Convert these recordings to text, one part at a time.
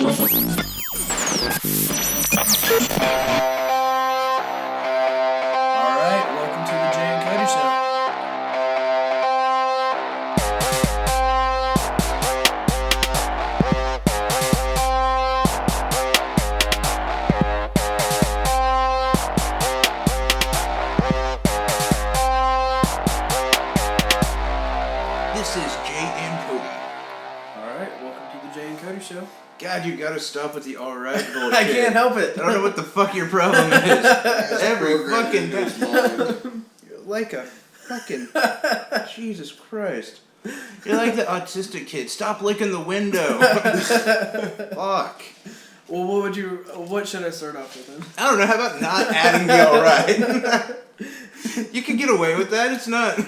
Alright, welcome to the Jay and Cody Show. This is Jay and Cody. Alright, welcome to the Jay and Cody Show. God, you gotta stop with the alright bullshit. I can't help it. I don't know what the fuck your problem is. Every fucking is mine. You're like a fucking Jesus Christ. You're like the autistic kid. Stop licking the window. Fuck. Well, what should I start off with then? I don't know. How about not adding the alright? You can get away with that. It's not.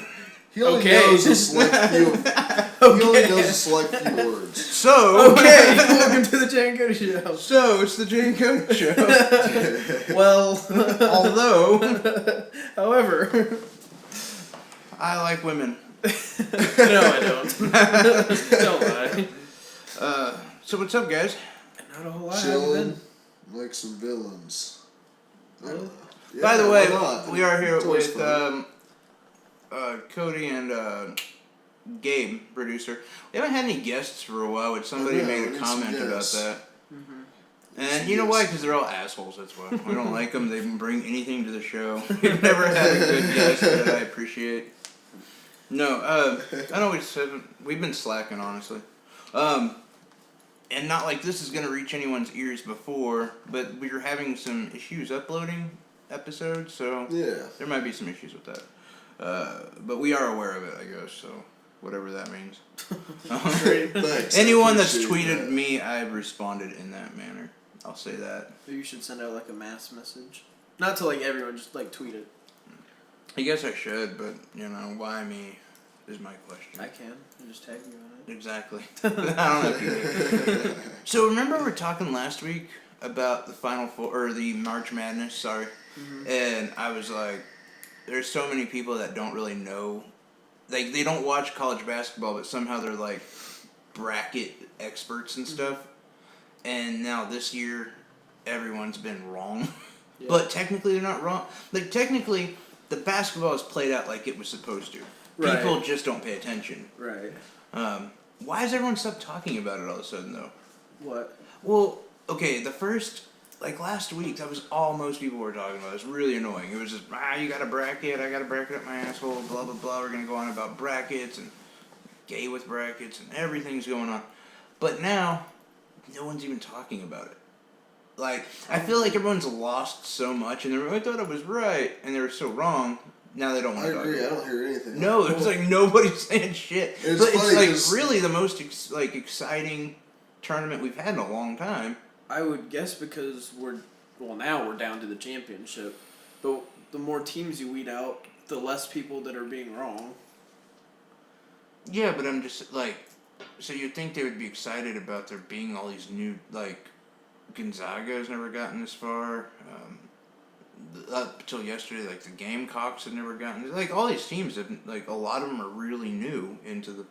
He only Okay. knows a select few. He only knows a select few words. So. Okay, welcome to the Jay and Cody Show. So it's the Jay and Cody Show. Well, Although however, I like women. no, I don't. Don't lie. So what's up, guys? Not a whole lot. How you been? Chilling like some villains. Really? Yeah, By the why way, not? we are here It's always with fun. Cody and Gabe, producer. We haven't had any guests for a while, but somebody I know, made we a need comment some about guests. that. Mm-hmm. And you know why? Because they're all assholes, that's why. We don't like them. They didn't bring anything to the show. We've never had a good guest that I appreciate. No, I know we've been slacking, honestly. And not like this is going to reach anyone's ears before, but we were having some issues uploading episodes, so Yeah. there might be some issues with that. But we are aware of it, I guess, so whatever that means. Great. Thanks. I Anyone that's appreciate tweeted that. me, I've responded in that manner. I'll say that. Maybe you should send out like a mass message. Not to like everyone, just like tweet it. I guess I should, but, you know, why me is my question. I can. And just tag you on it. Exactly. I don't know if you do. So remember we were talking last week about the Final Four, or the March Madness, sorry. Mm-hmm. And I was like, there's so many people that don't really know, like they don't watch college basketball, but somehow they're like bracket experts and stuff. And now this year, everyone's been wrong. Yeah. But technically they're not wrong. Like technically, the basketball is played out like it was supposed to. Right. People just don't pay attention. Right. Why has everyone stopped talking about it all of a sudden, though? What? Well, okay, the first, like last week, that was all most people were talking about. It was really annoying. It was just, you got a bracket, I got a bracket up my asshole, blah, blah, blah. We're going to go on about brackets and gay with brackets and everything's going on. But now, no one's even talking about it. Like, I feel like everyone's lost so much and I thought I was right and they were so wrong. Now they don't want I to talk agree. about I it. don't hear anything. No, it's like nobody's saying shit. It's But it's funny like 'cause- really the most exciting tournament we've had in a long time. I would guess because now we're down to the championship. But the more teams you weed out, the less people that are being wrong. Yeah, but I'm just like, so you'd think they would be excited about there being all these new, like, Gonzaga has never gotten this far. Up until yesterday, like the Gamecocks have never gotten, like all these teams have, like a lot of them are really new into the,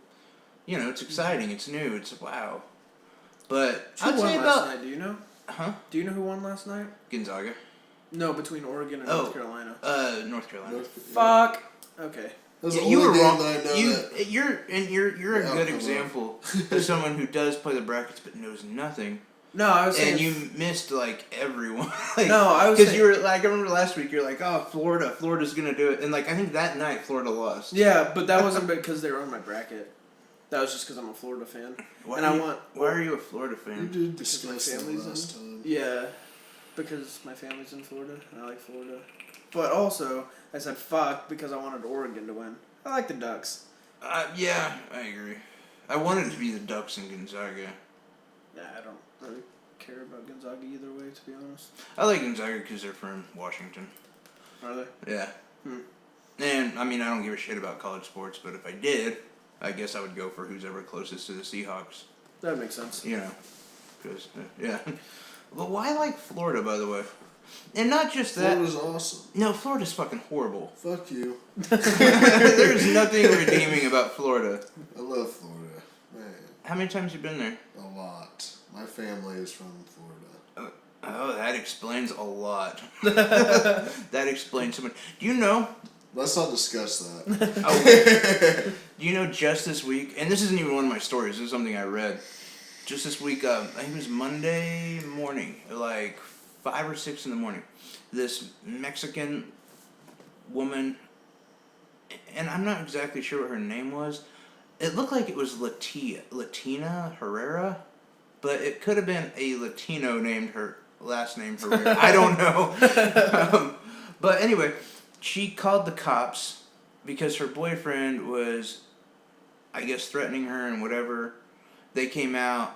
you know, it's exciting, it's new, it's wow. But Who I'd won say last about, night? Do you know? huh? Do you know who won last night? Gonzaga. No, between Oregon and Oh. North Carolina. North Carolina. Fuck. Okay. That's Yeah, the you only were game wrong. that I know that. You're a Yeah, good come on. example of someone who does play the brackets but knows nothing. No, I was saying. And you missed like everyone. Like, No, I was because saying- you were like, I remember last week you're like, oh, Florida's gonna do it, and like I think that night Florida lost. Yeah, but that wasn't because they were on my bracket. That was just because I'm a Florida fan. Why And are I you, want- Why are you a Florida You fan? did Because my discuss that family's last time. Yeah, because my family's in Florida and I like Florida. But also, I said fuck because I wanted Oregon to win. I like the Ducks. Yeah, I agree. I wanted it to be the Ducks and Gonzaga. Yeah, I don't really care about Gonzaga either way, to be honest. I like Gonzaga because they're from Washington. Are they? Yeah. And I mean, I don't give a shit about college sports, but if I did, I guess I would go for who's ever closest to the Seahawks. That makes sense. You know, because yeah. But why like Florida, by the way? And not just that. Florida's awesome. No, Florida's fucking horrible. Fuck you. There's nothing redeeming about Florida. I love Florida. Man, How many times you been there? a lot. My family is from Florida. Oh, that explains a lot. That explains so much. Do you know? Let's not discuss that. Oh, do you know just this week, and this isn't even one of my stories, this is something I read. Just this week, I think it was Monday morning, like 5 or 6 in the morning. This Mexican woman, and I'm not exactly sure what her name was. It looked like it was Latina Herrera, but it could have been a Latino named her last name Herrera. I don't know. But anyway, she called the cops because her boyfriend was, I guess, threatening her and whatever. They came out,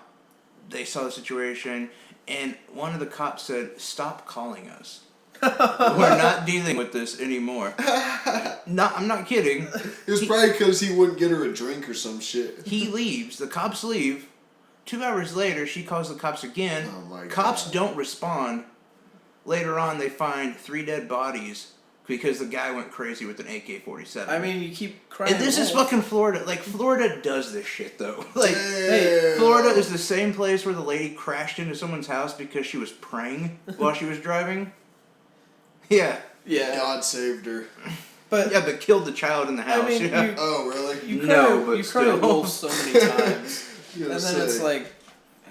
they saw the situation, and one of the cops said, "Stop calling us. We're not dealing with this anymore." I'm not kidding. It was probably because he wouldn't get her a drink or some shit. He leaves, the cops leave. 2 hours later, she calls the cops again. Oh my Cops God. don't respond. Later on, they find 3 dead bodies because the guy went crazy with an AK-47. I mean, you keep crying. And this is wolf. fucking Florida. Like, Florida does this shit, though. Like, Damn. Florida is the same place where the lady crashed into someone's house because she was praying while she was driving. Yeah. Yeah. God saved her. But Yeah, but killed the child in the house. I mean, yeah. Oh, really? you cry, No, but you cry still. wolf so many times, You and gotta then it's say. like,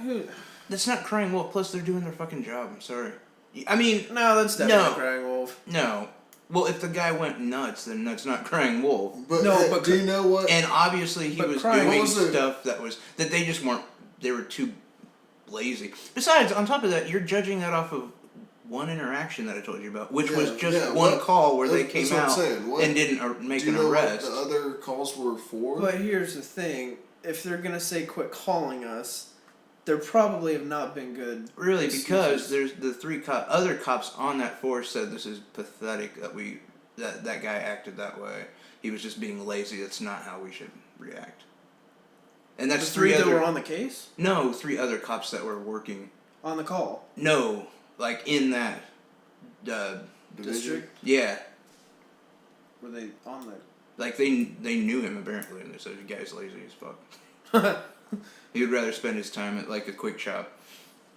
who? That's not crying wolf. Plus, they're doing their fucking job. I'm sorry. I mean, No, that's definitely No. crying wolf. no. Well, if the guy went nuts, then that's not crying wolf. But, No, hey, but do you know what? And obviously, he But was crying doing wolf- stuff that they just weren't. They were too lazy. Besides, on top of that, you're judging that off of one interaction that I told you about, which was Yeah, just yeah, one what- call where they that's came what I'm out saying. What- and didn't make do you an know arrest. what the other calls were for? But here's the thing: if they're gonna say quit calling us, there probably have not been good. Really, because excuses. there's the 3 other cops on that force said this is pathetic that that guy acted that way. He was just being lazy. That's not how we should react. And that's the 3 that other, were on the case, no 3 other cops that were working. on the call. No, like in that. Division? District? Yeah, Were they on the? like they knew him apparently, and they said the guy's lazy as fuck. He would rather spend his time at like a quick shop.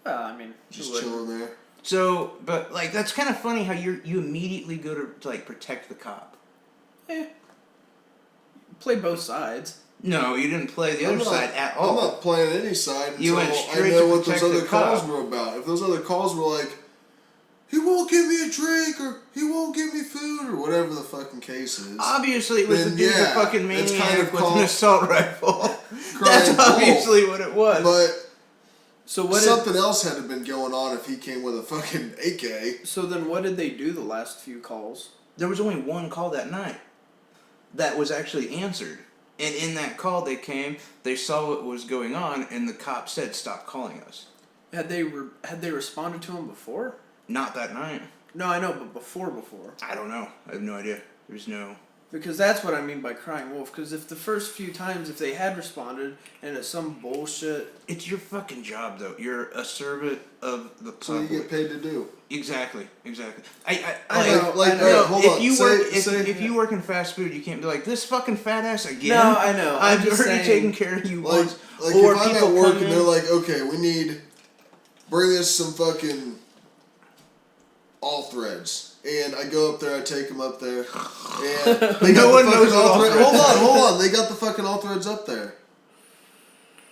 Well, I mean, Just who wouldn't? chilling there. So, but like that's kind of funny how you immediately go to like protect the cop. Play both sides. No, you didn't play the I'm other not- side at I'm all. not playing any side You until went I straight know to what those protect other the calls cop. were about. If those other calls were like, he won't give me a drink, or he won't give me food, or whatever the fucking case is. Obviously, it was Then, the dude, yeah, the fucking it's maniac kind of with an called assault rifle. crying That's wolf. obviously what it was. But So what? something else had to have been going on if he came with a fucking AK. So then, what did they do the last few calls? There was only one call that night that was actually answered. And in that call, they came, they saw what was going on, and the cop said, "Stop calling us." Had they responded to him before? Not that night. No, I know, but before. I don't know. I have no idea. There's no. Because that's what I mean by crying wolf. Because if the first few times, if they had responded and it's some bullshit, It's your fucking job, though. You're a servant of the So you public. get paid to do. Exactly. I like, know, like, I know. alright, hold if on. you Say- work, say- if you work in fast food, you can't be like this fucking fat ass again. No, I know. I'm I've just already saying, taken care of you Like, once. like Or if I'm people at work come and in- they're like, okay, we need, bring us some fucking all threads. And I go up there, I take them up there, and they No got one the knows fucking what all all threads. threads Hold on, they got the fucking all threads up there.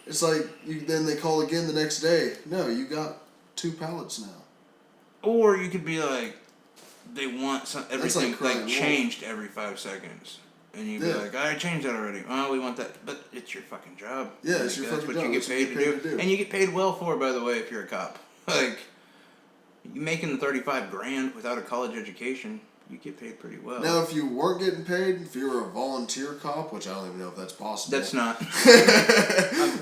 It's like, then they call again the next day. No, you got 2 pallets now. Or you could be like, they want everything like crying like wolf. changed every 5 seconds. And you'd be Yeah. like, I changed that already. Oh, we want that. But it's your fucking job. Yeah, Like, it's your that's fucking what job. you That's get what paid, you get paid to to do. do. And you get paid well for, by the way, if you're a cop. Like, you making the 35 grand without a college education, you get paid pretty well. Now, if you weren't getting paid, if you were a volunteer cop, which I don't even know if that's possible. That's not.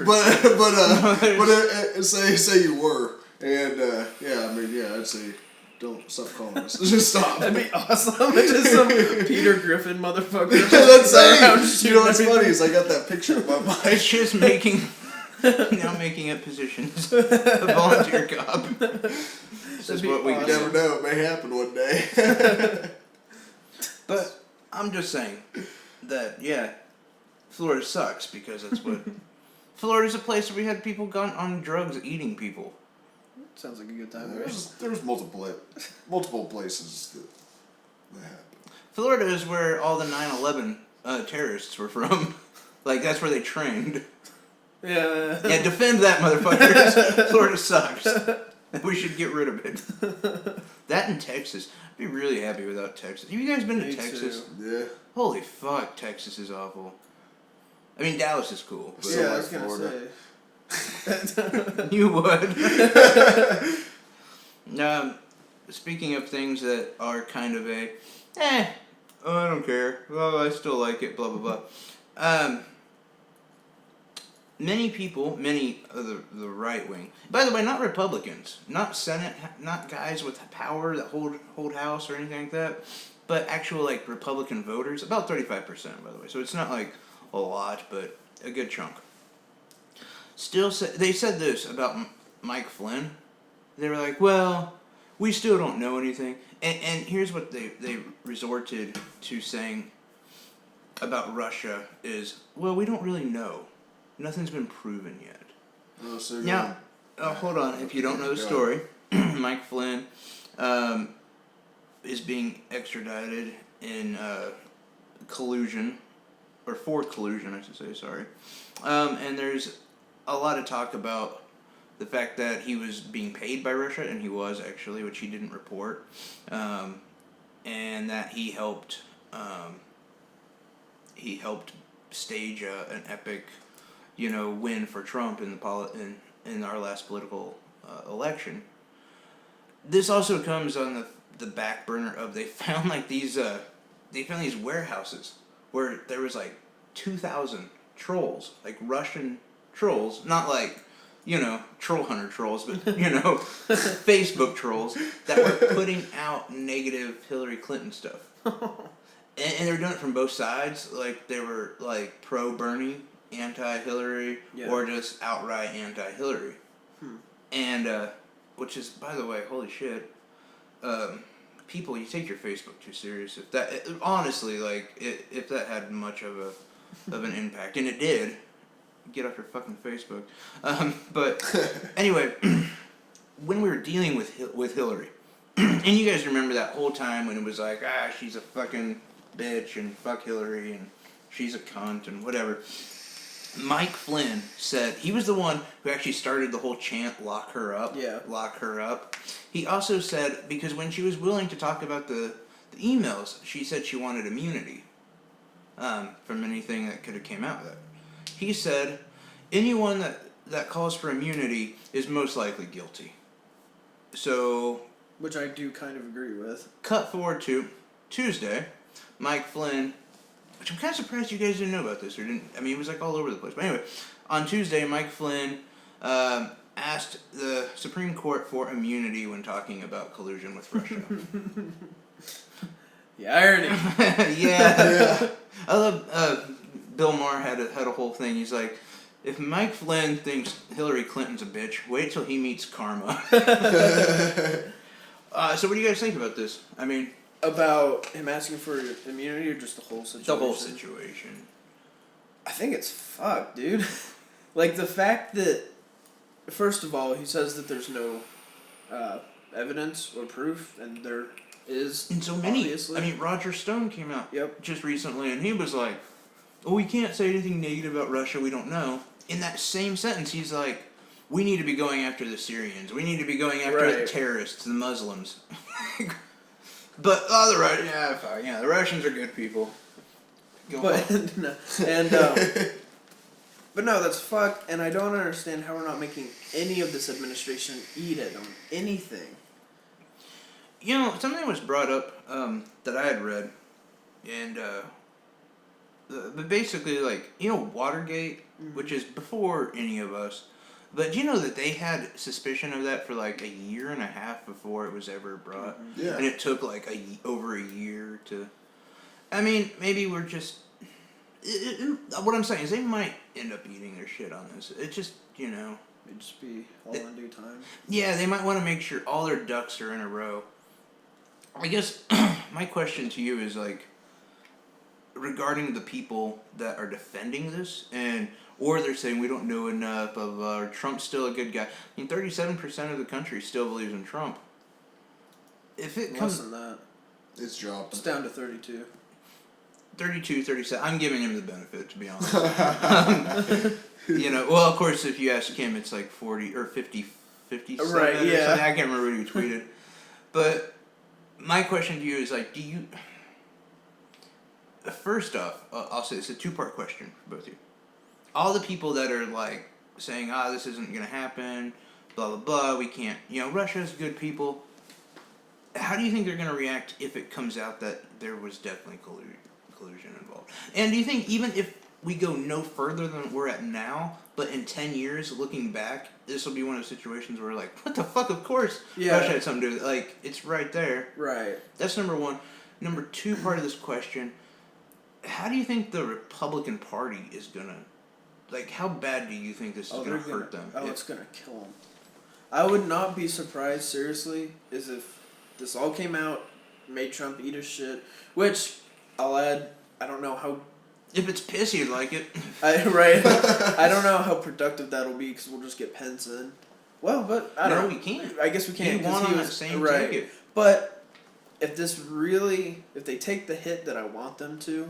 but say you were, and yeah, I mean, yeah, I'd say don't stop calling us. Just stop. that'd be awesome. It's just some Peter Griffin motherfucker. That's around it. You know what's shooting funny is I got that picture in my mind. It's just making. Now making up positions. A volunteer cop. This is be what we You awesome. do. never know; it may happen one day. But I'm just saying that, yeah, Florida sucks because that's what Florida's a place where we had people gone on drugs eating people. Sounds like a good time. Right? There's multiple places that happened. Florida is where all the 9/11 terrorists were from. Like, that's where they trained. Yeah. Yeah, defend that, motherfuckers. Florida sucks. We should get rid of it. That in Texas. I'd be really happy without Texas. Have you guys been to Me Texas? too. Yeah. Holy fuck, Texas is awful. I mean, Dallas is cool. But So Yeah, I like was gonna Florida. say. You would. Speaking of things that are kind of I don't care. Well, I still like it, blah, blah, blah. Many people, many of the right wing, by the way, not Republicans, not Senate, not guys with power that hold House or anything like that, but actual like Republican voters, about 35%, by the way. So it's not like a lot, but a good chunk. They said this about Mike Flynn. They were like, well, we still don't know anything. And here's what they resorted to saying about Russia is, well, we don't really know. Nothing's been proven yet. Oh, so Now, hold on. If you don't know the story, Mike Flynn is being extradited in collusion, or for collusion, I should say, sorry. And there's a lot of talk about the fact that he was being paid by Russia, and he was actually, which he didn't report, and that he helped stage an epic, win for Trump in our last political election. This also comes on the back burner of they found these warehouses where there was 2,000 trolls, like Russian trolls, not troll hunter trolls, but Facebook trolls that were putting out negative Hillary Clinton stuff. And they were doing it from both sides. Like, they were, pro Bernie, anti-Hillary, or just outright anti-Hillary. And, which is, by the way, holy shit, people, you take your Facebook too serious. If that, honestly, if that had much of an impact, and it did, get off your fucking Facebook. But, anyway, when we were dealing with Hillary, and you guys remember that whole time when it was like, she's a fucking bitch, and fuck Hillary, and she's a cunt, and whatever. Mike Flynn said he was the one who actually started the whole chant, lock her up. Yeah. Lock her up. He also said, because when she was willing to talk about the emails, she said she wanted immunity from anything that could have came out of that. He said, anyone that calls for immunity is most likely guilty. So... Which I do kind of agree with. Cut forward to Tuesday, Mike Flynn, which I'm kind of surprised you guys didn't know about this, or didn't. I mean, it was all over the place. But anyway, on Tuesday, Mike Flynn asked the Supreme Court for immunity when talking about collusion with Russia. The irony. Yeah. I love. Bill Maher had a whole thing. He's like, if Mike Flynn thinks Hillary Clinton's a bitch, wait till he meets karma. So what do you guys think about this? I mean... About him asking for immunity or just the whole situation? The whole situation. I think it's fucked, dude. The fact that... First of all, he says that there's no evidence or proof, and there is, and so many. obviously. I mean, Roger Stone came out Yep. just recently, and he was like, oh, we can't say anything negative about Russia, we don't know. In that same sentence, he's like, we need to be going after the Syrians. We need to be going after the terrorists, the Muslims. But the Russians are good people. But no, that's fucked, and I don't understand how we're not making any of this administration eat it on anything. Something was brought up that I had read, and but basically, Watergate, which is before any of us. But do you know that they had suspicion of that for a year and a half before it was ever brought? Yeah. And it took over a year to... I mean, maybe we're just... what I'm saying is they might end up eating their shit on this. It just, It'd just be all in due time. Yeah, they might want to make sure all their ducks are in a row. I guess my question to you is regarding the people that are defending this and or they're saying we don't know enough of Trump's still a good guy. I mean, 37% of the country still believes in Trump. If it Less comes than that. It's dropped. It's down to 32. 32, 37, I'm giving him the benefit, to be honest. You know, well, of course, if you ask him, it's like 40 or 50, 57 Right, or yeah. something. I can't remember what you tweeted. But my question to you is, like, do you... First off, I'll say it's a two-part question for both of you. All the people that are, like, saying, this isn't going to happen, blah, blah, blah, we can't... You know, Russia's good people. How do you think they're going to react if it comes out that there was definitely collusion involved? And do you think even if we go no further than we're at now, but in 10 years, looking back, this will be one of those situations where we're like, what the fuck, of course Yeah. Russia had something to do with it. Like, it's right there. Right. That's number one. Number two part of this question, how do you think the Republican Party is going to... Like, how bad do you think this is going to hurt them? It's going to kill them. I would not be surprised, seriously, is if this all came out, made Trump eat his shit, which, I'll add, I don't know how... If it's piss, you'd like it. Right. I don't know how productive that'll be, because we'll just get Pence in. Well, but I don't know. No, we can't. I guess we can't. He won 'cause on was that same right. ticket. But if this really, if they take the hit that I want them to,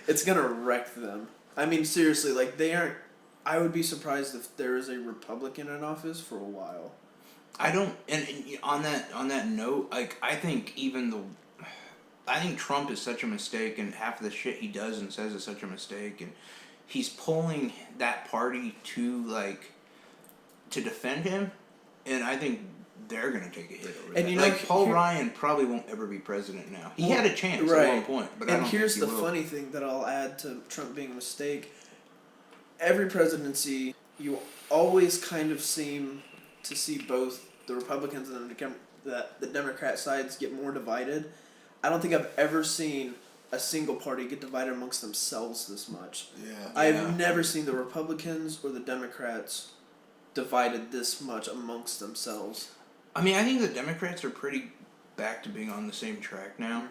it's gonna wreck them. I mean, seriously, like they aren't. I would be surprised if there is a Republican in office for a while. I don't, and on that note, like I think I think Trump is such a mistake, and half of the shit he does and says is such a mistake, and he's pulling that party to defend him, and I think they're gonna take a hit over And that. you know, like Paul Ryan probably won't ever be president now. He had a chance at one point, but I don't here's think the he will. funny thing that I'll add to Trump being a mistake. Every presidency, you always kind of seem to see both the Republicans and the Democrat sides get more divided. I don't think I've ever seen a single party get divided amongst themselves this much. Yeah. I've never seen the Republicans or the Democrats divided this much amongst themselves. I mean, I think the Democrats are pretty back to being on the same track now.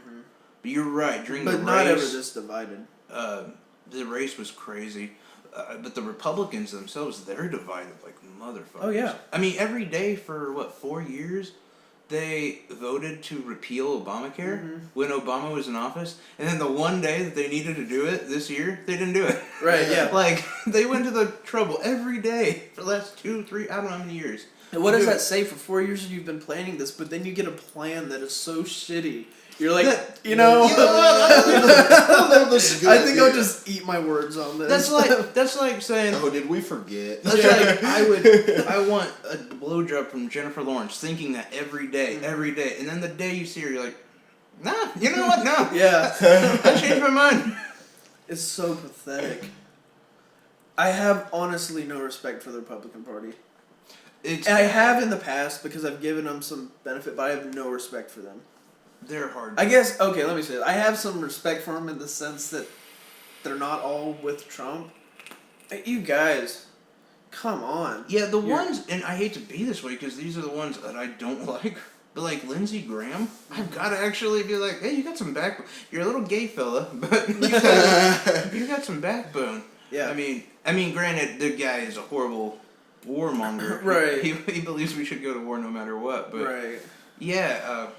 But you're right. During the But not ever race, this divided. the race was crazy. But the Republicans themselves, they're divided like motherfuckers. Oh, yeah. I mean, every day for, 4 years, they voted to repeal Obamacare when Obama was in office. And then the one day that they needed to do it this year, they didn't do it. Right, yeah. Like, they went to the trouble every day for the last 2, 3, I don't know how many years. And what does that say? For 4 years you've been planning this, but then you get a plan that is so shitty. You're like, You know what? I don't know if this is a good I think idea. I'll just eat my words on this. That's like saying... Oh, did we forget? That's like I want a blowjob from Jennifer Lawrence, thinking that every day, and then the day you see her, you're like, nah, you know what? No, Yeah. I changed my mind. It's so pathetic. I have honestly no respect for the Republican Party. And I have in the past because I've given them some benefit, but I have no respect for them. They're hard. I guess, okay, let me say it. I have some respect for them in the sense that they're not all with Trump. Hey, you guys, come on. Yeah, the ones, and I hate to be this way because these are the ones that I don't like. But like Lindsey Graham, I've got to actually be like, hey, you got some backbone. You're a little gay fella, but you got some backbone. Yeah. I mean, granted, the guy is a horrible warmonger. Right. He believes we should go to war no matter what. But Right. yeah,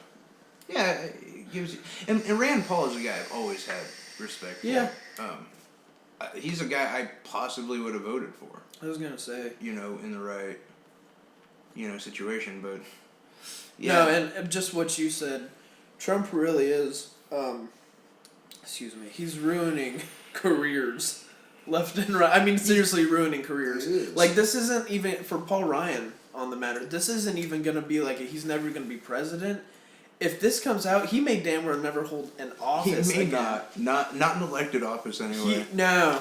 it gives you. And Rand Paul is a guy I've always had respect for. Yeah. He's a guy I possibly would have voted for. I was going to say. In the right, situation, but. Yeah. No, and just what you said, Trump really is, he's ruining careers left and right. I mean, seriously ruining careers. He is. Like, this isn't even, for Paul Ryan on the matter, this isn't even going to be like, he's never going to be president. If this comes out, he may damn well never hold an office He may again. not an elected office anyway. No.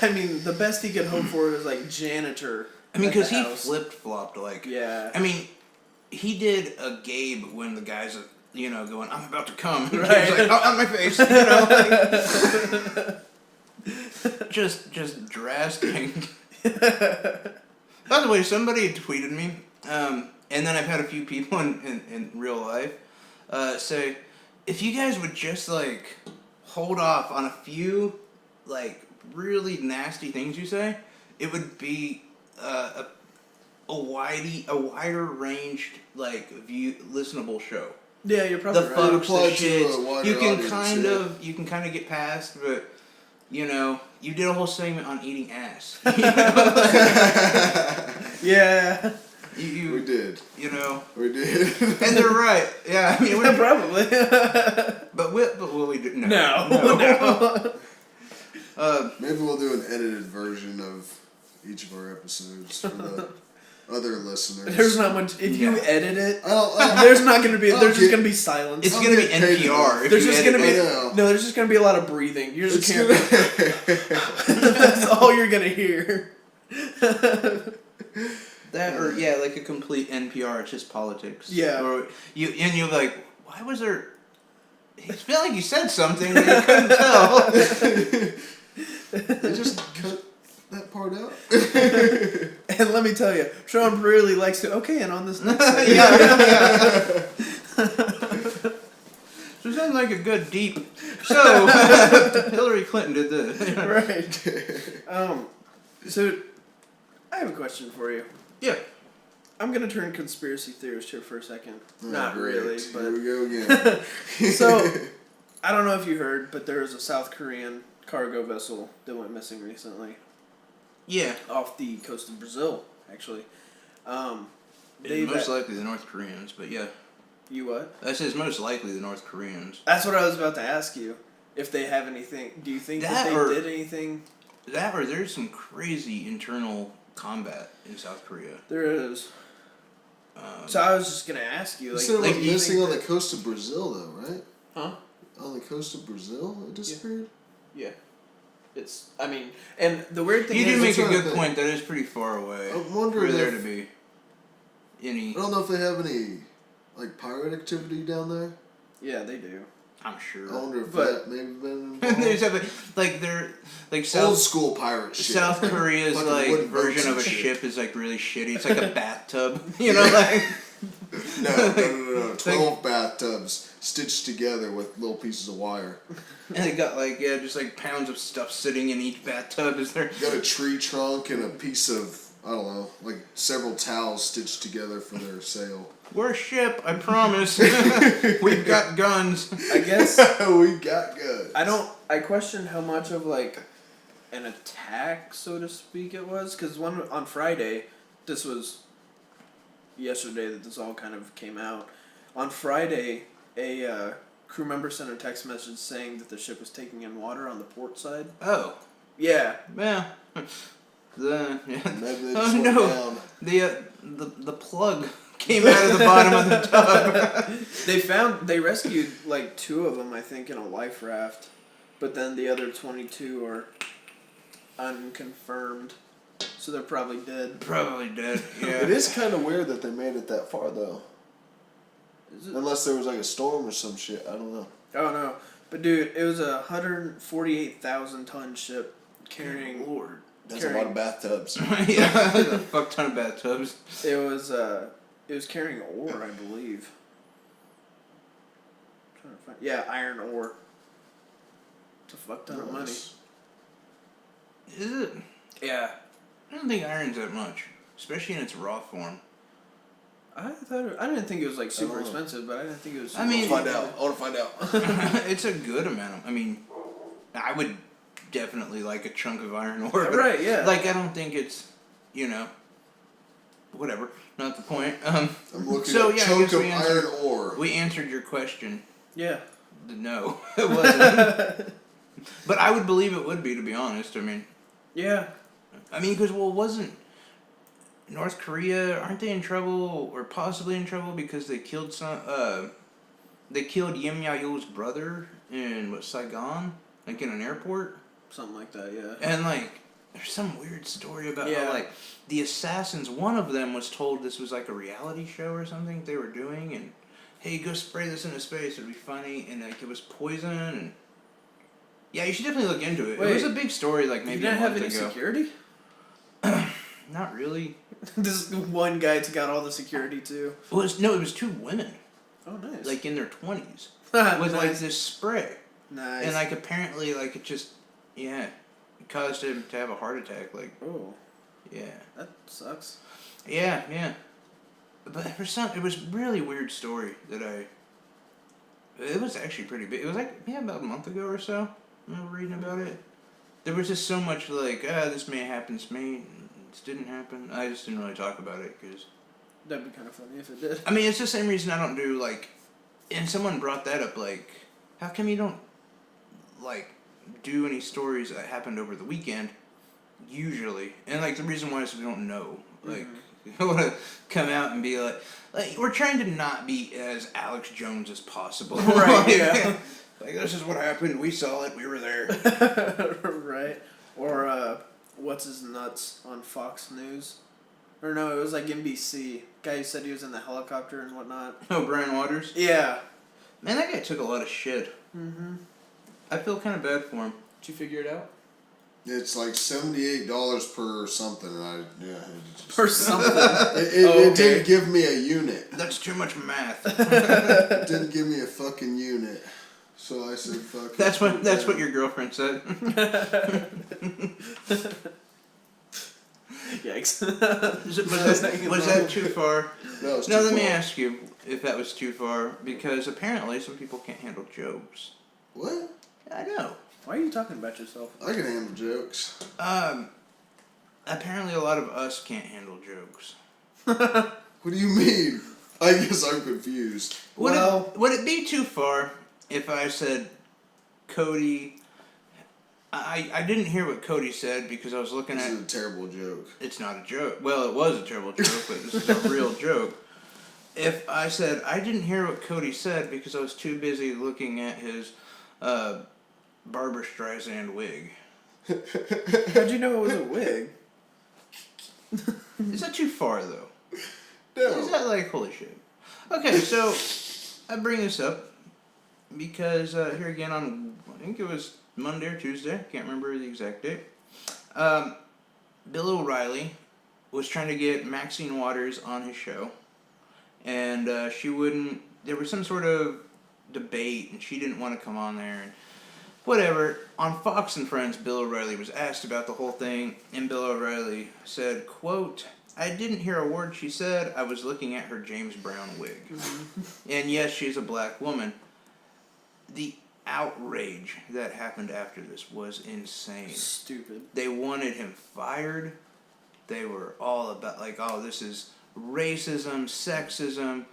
I mean, the best he could hope for is, like, janitor. I mean, because he house. flip-flopped, like... Yeah. I mean, he did a Gabe when the guys, going, I'm about to come. And Right. Gabe's like, oh, on my face, like... just drastic. By the way, somebody tweeted me, and then I've had a few people in real life say, if you guys would just, hold off on a few, really nasty things you say, it would be a wider ranged listenable show. Yeah, you're probably The right. fucks, Apply the to shits, a wider you can audience, you can kind of get past, but you know, you did a whole segment on eating ass. Yeah. you, We did. you know, We did. and they're right. Yeah, I mean, Yeah, probably. but will we do? No. Maybe we'll do an edited version of each of our episodes for the other listeners. There's not much. If you Yeah. edit it, I don't. there's not gonna be. I'll There's just get- gonna be silence. It's I'll gonna be get paid NPR. If There's you just edit gonna be I know. no. There's just gonna be a lot of breathing. You just It's can't. gonna- That's all you're gonna hear. That or like a complete NPR. It's just politics. Yeah. Or you're like, why was there? It felt like you said something that you couldn't tell. They just cut that part out. And let me tell you, Sean really likes to. Okay, and on this next segment, yeah. So it sounds like a good deep. So Hillary Clinton did this. right? So I have a question for you. Yeah. I'm gonna turn conspiracy theorist here for a second. Oh, Not great. really, Here but we go again. so I don't know if you heard, but there was a South Korean cargo vessel that went missing recently Yeah. off the coast of Brazil. Actually, they Most likely the North Koreans, but yeah. you what? That says most likely the North Koreans. That's what I was about to ask you. If they have anything, do you think that That they or- did anything? That or there's some crazy internal combat in South Korea. There is. So I was just gonna ask you, You like, said it like, was do you missing think on the that- coast of Brazil, though, right? Huh? On the coast of Brazil, it disappeared. Yeah. It's. I mean, and the weird thing You is, do make a trying to good think. point. That is pretty far away I'm for wondering there if to be any. I don't know if they have any like pirate activity down there. yeah, they do. I'm I sure. wonder if But- that maybe been There's involved. they're like Old South school pirate shit. South Korea's Fucking like wooden boats version of and a shit. ship is like really shitty. It's like a bathtub, you know, like. No. 12 bathtubs stitched together with little pieces of wire. And they got like just like pounds of stuff sitting in each bathtub. Is there? Got a tree trunk and a piece of, I don't know, like several towels stitched together for their sail. We're a ship, I promise. We've got guns. I guess We got good. I question how much of like an attack, so to speak, it was, because one on Friday, this was yesterday that this all kind of came out. On Friday, a crew member sent a text message saying that the ship was taking in water on the port side. Oh, Yeah, yeah. Maybe they Oh, just went no. down. The plug came out of the bottom of the tub. they rescued like 2 of them, I think, in a life raft, but then the other 22 are unconfirmed, so they're probably dead. Probably dead. Yeah. It is kind of weird that they made it that far, though. Is it? Unless there was like a storm or some shit. I don't know. Oh no, but dude, it was a 148,000 ton ship carrying. Lord. That's a lot of bathtubs. Yeah, a fuck ton of bathtubs. It was carrying ore, I believe. Trying to find, yeah, iron ore. It's a fuck ton of money. Nice. Is it? Yeah, I don't think iron's that much, especially in its raw form. I didn't think it was like super Oh. expensive, but I didn't think it was. I mean- Find out. I want to find out. It's a good amount of. I mean, I would definitely like a chunk of iron ore. but, Right, yeah. Like I don't think it's, you know. Whatever. Not the point. I'm looking So, at yeah, I chunk guess of we answered- iron ore. We answered your question. Yeah. No, it wasn't. But I would believe it would be, to be honest. I mean, Yeah. because wasn't North Korea, aren't they in trouble or possibly in trouble because they killed they killed Yim Ya-il's brother in Saigon, like in an airport, Something like that. Yeah. and like there's some weird story about Yeah. how like the assassins, one of them was told this was like a reality show or something they were doing, and hey, go spray this into space, it'd be funny, and like it was poison, and yeah, you should definitely look into it. Wait, it was a big story, like You maybe didn't a have month any ago. security? Not really. This one guy took out all the security too. It was 2 women, Oh, nice. like in their 20s, with nice. like this spray, Nice. and like apparently like it just, yeah, caused him to have a heart attack. Like, Oh, yeah. that sucks. Yeah. But it was a really weird story it was actually pretty big. It was like, about a month ago or so. I remember reading about it. There was just so much like, this may happen to me. This didn't happen. I just didn't really talk about it because... That'd be kind of funny if it did. I mean, it's the same reason I don't do, like... And someone brought that up, like, how come you don't, like, do any stories that happened over the weekend, usually? And, like, the reason why is we don't know. Like, you want to come out and be like, we're trying to not be as Alex Jones as possible. Right, yeah. Like, this is what happened, we saw it, we were there. Right. Or, what's his nuts on Fox News? Or no, it was like NBC. Guy who said he was in the helicopter and whatnot. Oh, Brian Waters? Yeah. Man, that guy took a lot of shit. Mm-hmm. I feel kind of bad for him. Did you figure it out? It's like $78 per something. And For something. It didn't give me a unit. That's too much math. It didn't give me a fucking unit. So I said, "Fuck." That's what your girlfriend said. Yikes. Was that too far? No, it's No, too let me far. ask you if that was too far, because apparently some people can't handle jokes. What? I know. Why are you talking about yourself? I can handle jokes. Apparently a lot of us can't handle jokes. What do you mean? I guess I'm confused. Would it be too far if I said, Cody... I didn't hear what Cody said because I was looking This at... is a terrible joke. It's not a joke. Well, it was a terrible joke, but this is a real joke. If I said, I didn't hear what Cody said because I was too busy looking at his Barbra Streisand wig. How'd you know it was a wig? Is that too far, though? No. Is that like, holy shit? Okay, so I bring this up because here again on, I think it was Monday or Tuesday, can't remember the exact date, Bill O'Reilly was trying to get Maxine Waters on his show, and she wouldn't, there was some sort of debate, and she didn't want to come on there, and whatever. On Fox and Friends, Bill O'Reilly was asked about the whole thing, and Bill O'Reilly said, quote, I didn't hear a word she said, I was looking at her James Brown wig. And yes, she's a black woman. The outrage that happened after this was insane. Stupid. They wanted him fired. They were all about, like, oh, this is racism, sexism,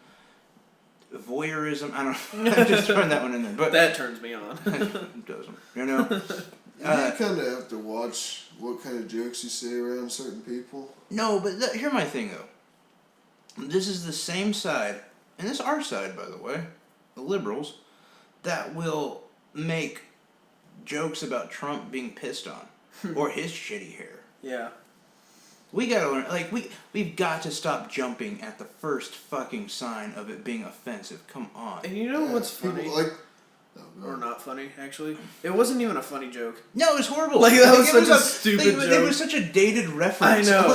voyeurism. I don't know. I'm just throwing that one in there. But That turns me on. it doesn't. You know? You kind of have to watch what kind of jokes you say around certain people. No, but here's my thing, though. This is the same side, and this is our side, by the way, the liberals, that will make jokes about Trump being pissed on or his shitty hair. Yeah. We gotta learn, like, we've got to stop jumping at the first fucking sign of it being offensive. Come on. And you know what's funny? People Or not funny, actually? It wasn't even a funny joke. No, it was horrible. Like, that was it such a stupid It joke. was such a dated reference. I know.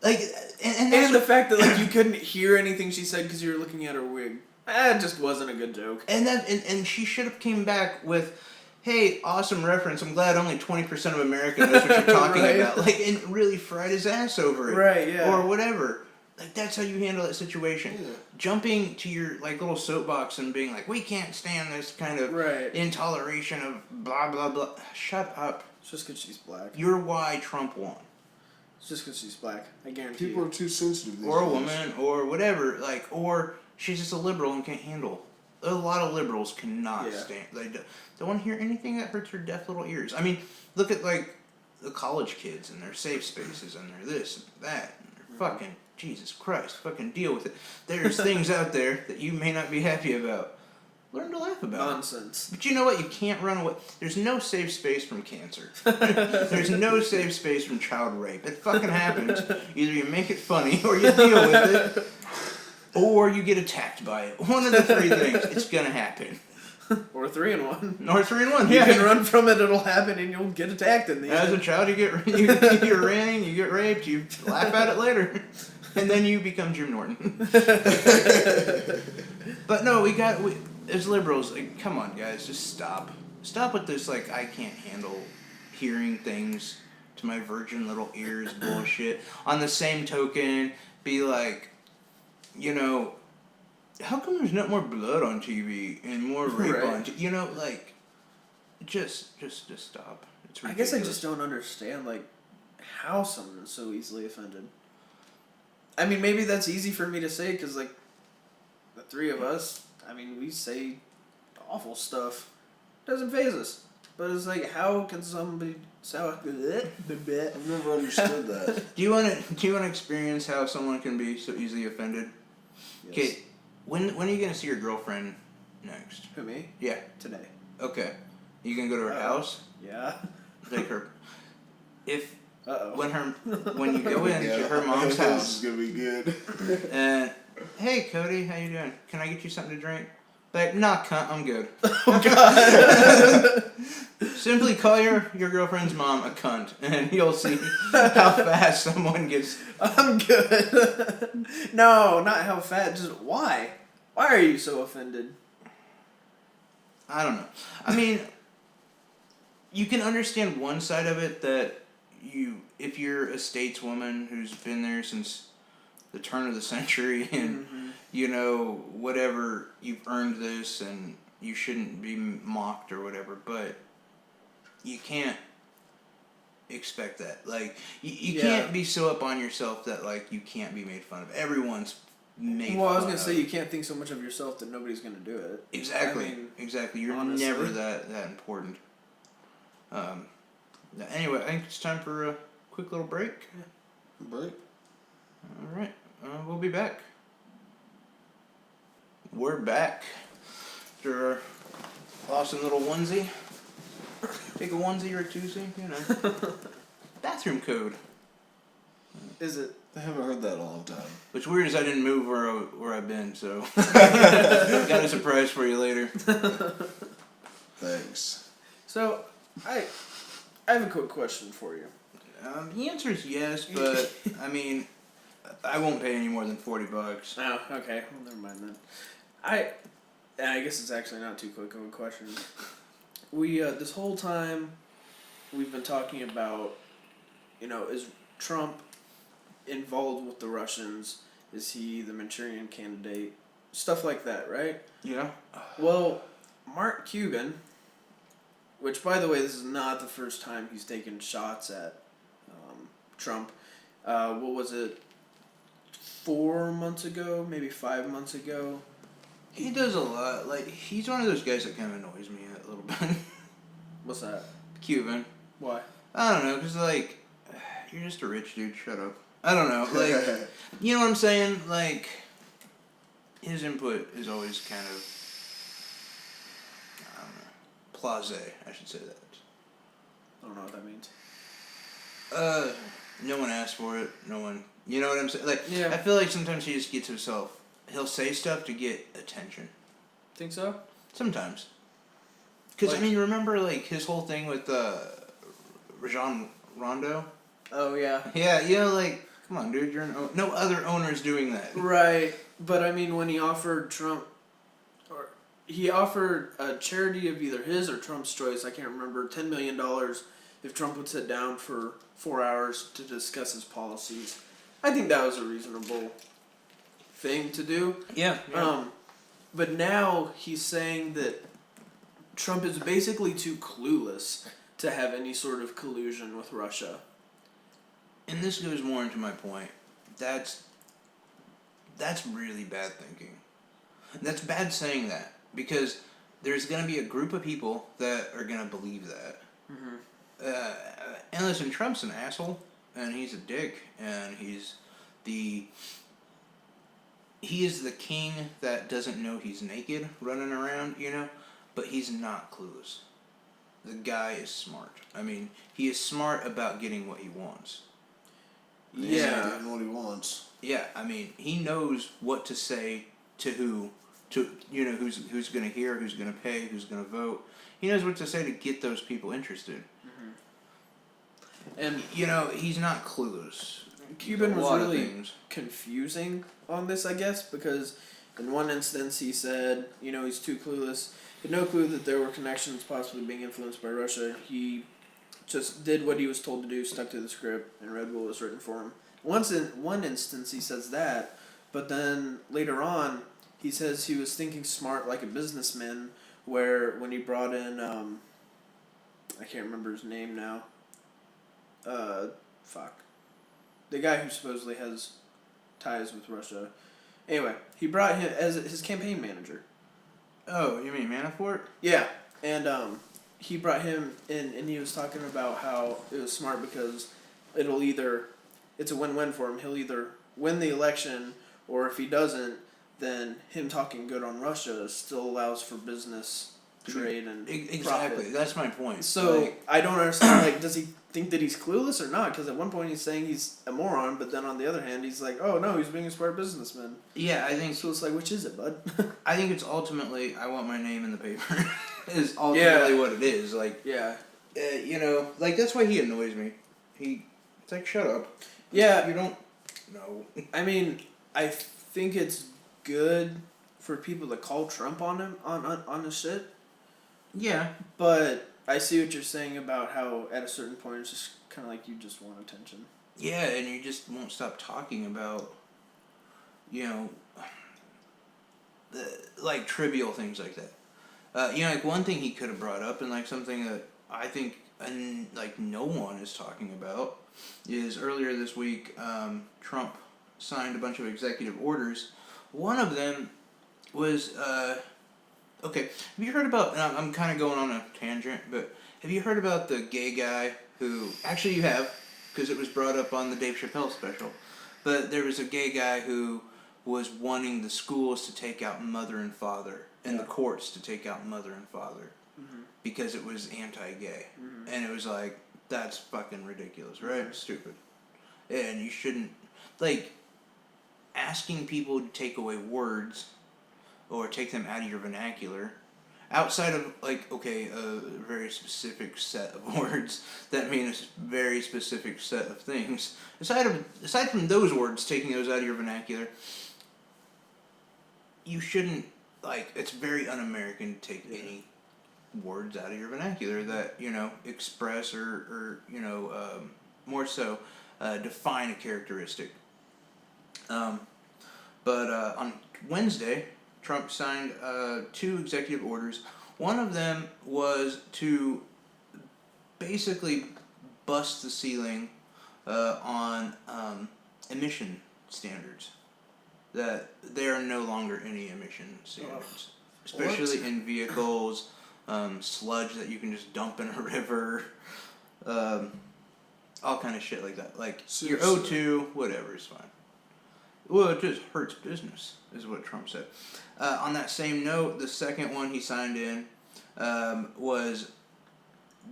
Like, and that's And the fact that, like, you couldn't hear anything she said because you were looking at her wig. That just wasn't a good joke. and she should have came back with, hey, awesome reference. I'm glad only 20% of America knows what you're talking Right. about. Like, and really fried his ass over it. Right, yeah. Or whatever. Like, that's how you handle that situation. Yeah. Jumping to your, like, little soapbox and being like, we can't stand this kind of Right. intoleration of blah, blah, blah. Shut up. It's just because she's black. You're why Trump won. It's just because she's black. I guarantee People you. are too sensitive these Or a days. woman, or whatever. Like, or she's just a liberal and can't handle. A lot of liberals cannot Yeah. stand. They don't want to hear anything that hurts their deaf little ears. I mean, look at, like, the college kids and their safe spaces and their this and that. And their fucking, Jesus Christ, fucking deal with it. There's things out there that you may not be happy about. Learn to laugh about it. Nonsense. But you know what? You can't run away. There's no safe space from cancer. There's no safe space from child rape. It fucking happens. Either you make it funny or you deal with it. Or you get attacked by it. One of the three things. It's gonna happen. Or 3 in 1. Or 3 in 1. You Yeah. can run from it, it'll happen, and you'll get attacked in the As a end. child, you get ran, you get raped, you laugh at it later, and then you become Jim Norton. But no, we as liberals, like, come on, guys, just stop. Stop with this, like, I can't handle hearing things to my virgin little ears bullshit. On the same token, be like, you know, how come there's not more blood on TV and more rape Right. on TV? You know, like, just stop. It's I ridiculous. guess I just don't understand, like, how someone's so easily offended. I mean, maybe that's easy for me to say because, like, the three of us, I mean, we say awful stuff. Doesn't phase us. But it's like, how can somebody so? I've never understood that. Do you want to experience how someone can be so easily offended? Okay, Yes. when are you gonna see your girlfriend next? Who, me? Yeah. Today. Okay. You gonna go to her house? Yeah. Take her. If Uh-oh. when you go into her mom's This house is gonna be good. and hey Cody, how you doing? Can I get you something to drink? Like, nah, cunt, I'm good. Oh, God. Simply call your girlfriend's mom a cunt, and you'll see how fast someone gets. I'm good. No, not how fat. Just why? Why are you so offended? I don't know. I mean, you can understand one side of it that if you're a stateswoman who's been there since the turn of the century and you know whatever, you've earned this and you shouldn't be mocked or whatever, but you can't expect that. Like you can't be so up on yourself that like you can't be made fun of. Everyone's made Well, I was fun gonna of. say you can't think so much of yourself that nobody's gonna do it. Exactly. I mean, Exactly. You're honestly. never that important. Anyway, I think it's time for a quick little break. Break. All right. We'll be back. We're back. After our awesome little onesie. Take a onesie or a twosie, you know. Bathroom code. Is it? I haven't heard that in a long time. Which weird is I didn't move where I've been, so got a surprise for you later. Thanks. So, I have a quick question for you. The answer is yes, but I mean, I won't pay any more than $40. Oh, okay. Well, never mind then. I guess it's actually not too quick of a question. We this whole time we've been talking about, you know, is Trump involved with the Russians? Is he the Manchurian candidate? Stuff like that, right? Yeah. Well, Mark Cuban, which by the way, this is not the first time he's taken shots at Trump. What was it? 4 months ago, maybe 5 months ago. He does a lot. Like, he's one of those guys that kind of annoys me a little bit. What's that? Cuban. Why? I don't know, because, like, you're just a rich dude, shut up. I don't know, like, you know what I'm saying? Like, his input is always kind of, I don't know, blasé, I should say that. I don't know what that means. No one asked for it, no one, you know what I'm saying? Like, Yeah. I feel like sometimes he just gets himself, he'll say stuff to get attention. Think so? Sometimes. Because, Like- I mean, remember, like, his whole thing with, Rajon Rondo? Oh, yeah. Yeah, you know, like, come on, dude, no other owner's doing that. Right. But I mean, when he offered Trump, or he offered a charity of either his or Trump's choice, I can't remember, $10 million if Trump would sit down for 4 hours to discuss his policies. I think that was a reasonable thing to do. Yeah. But now he's saying that Trump is basically too clueless to have any sort of collusion with Russia. And this goes more into my point. That's really bad thinking. That's bad saying that, because there's going to be a group of people that are going to believe that. And listen, Trump's an asshole, and he's a dick, and he is the king that doesn't know he's naked running around, you know, but he's not clueless. The guy is smart. I mean, he is smart about getting what he wants. He's Yeah. getting what he wants. Yeah, I mean, he knows what to say to who, you know, who's going to hear, who's going to pay, who's going to vote. He knows what to say to get those people interested. And You know, he's not clueless. Cuban A was lot of really things. confusing on this, I guess, because in one instance he said, you know, he's too clueless. He had no clue that there were connections possibly being influenced by Russia. He just did what he was told to do, stuck to the script, and read what was written for him. Once in one instance, he says that, but then later on, he says he was thinking smart like a businessman. Where when he brought in, I can't remember his name now. Fuck. The guy who supposedly has ties with Russia. Anyway, he brought him as his campaign manager. Oh, you mean Manafort? Yeah, and he brought him in, and he was talking about how it was smart because it's a win-win for him. He'll either win the election, or if he doesn't, then him talking good on Russia still allows for business, trade, and Exactly. profit. That's my point. So Like, I don't understand. Like, does he think that he's clueless or not? Because at one point he's saying he's a moron, but then on the other hand he's like, oh no, he's being a smart businessman. yeah, I think So it's like, which is it, bud? I think it's ultimately I want my name in the paper. Is ultimately what it is. Like, Yeah. you know, like that's why he annoys me. It's like, shut up. Yeah. You don't know. I mean, I think it's good for people to call Trump on him on his shit, Yeah. but I see what you're saying about how at a certain point it's just kind of like you just want attention. Yeah, and you just won't stop talking about, you know, like trivial things like that. You know, like one thing he could have brought up, and like something that I think like no one is talking about, is earlier this week, Trump signed a bunch of executive orders. One of them was, okay, have you heard about, and I'm kind of going on a tangent, but have you heard about the gay guy who, actually you have, because it was brought up on the Dave Chappelle special, but there was a gay guy who was wanting the schools to take out mother and father, and the courts to take out mother and father, because it was anti-gay. And it was like, that's fucking ridiculous, right? Stupid. And you shouldn't, like, asking people to take away words or take them out of your vernacular, outside of, like, okay, a very specific set of words that mean a very specific set of things, aside from those words, taking those out of your vernacular, you shouldn't, like, it's very un-American to take any words out of your vernacular that, you know, express or you know, more so, define a characteristic. But on Wednesday, Trump signed 2 executive orders. One of them was to basically bust the ceiling on emission standards. That there are no longer any emission standards, especially in vehicles, sludge that you can just dump in a river, all kind of shit like that. Like your O2, whatever is fine. Well, it just hurts business, is what Trump said. On that same note, the second one he signed in was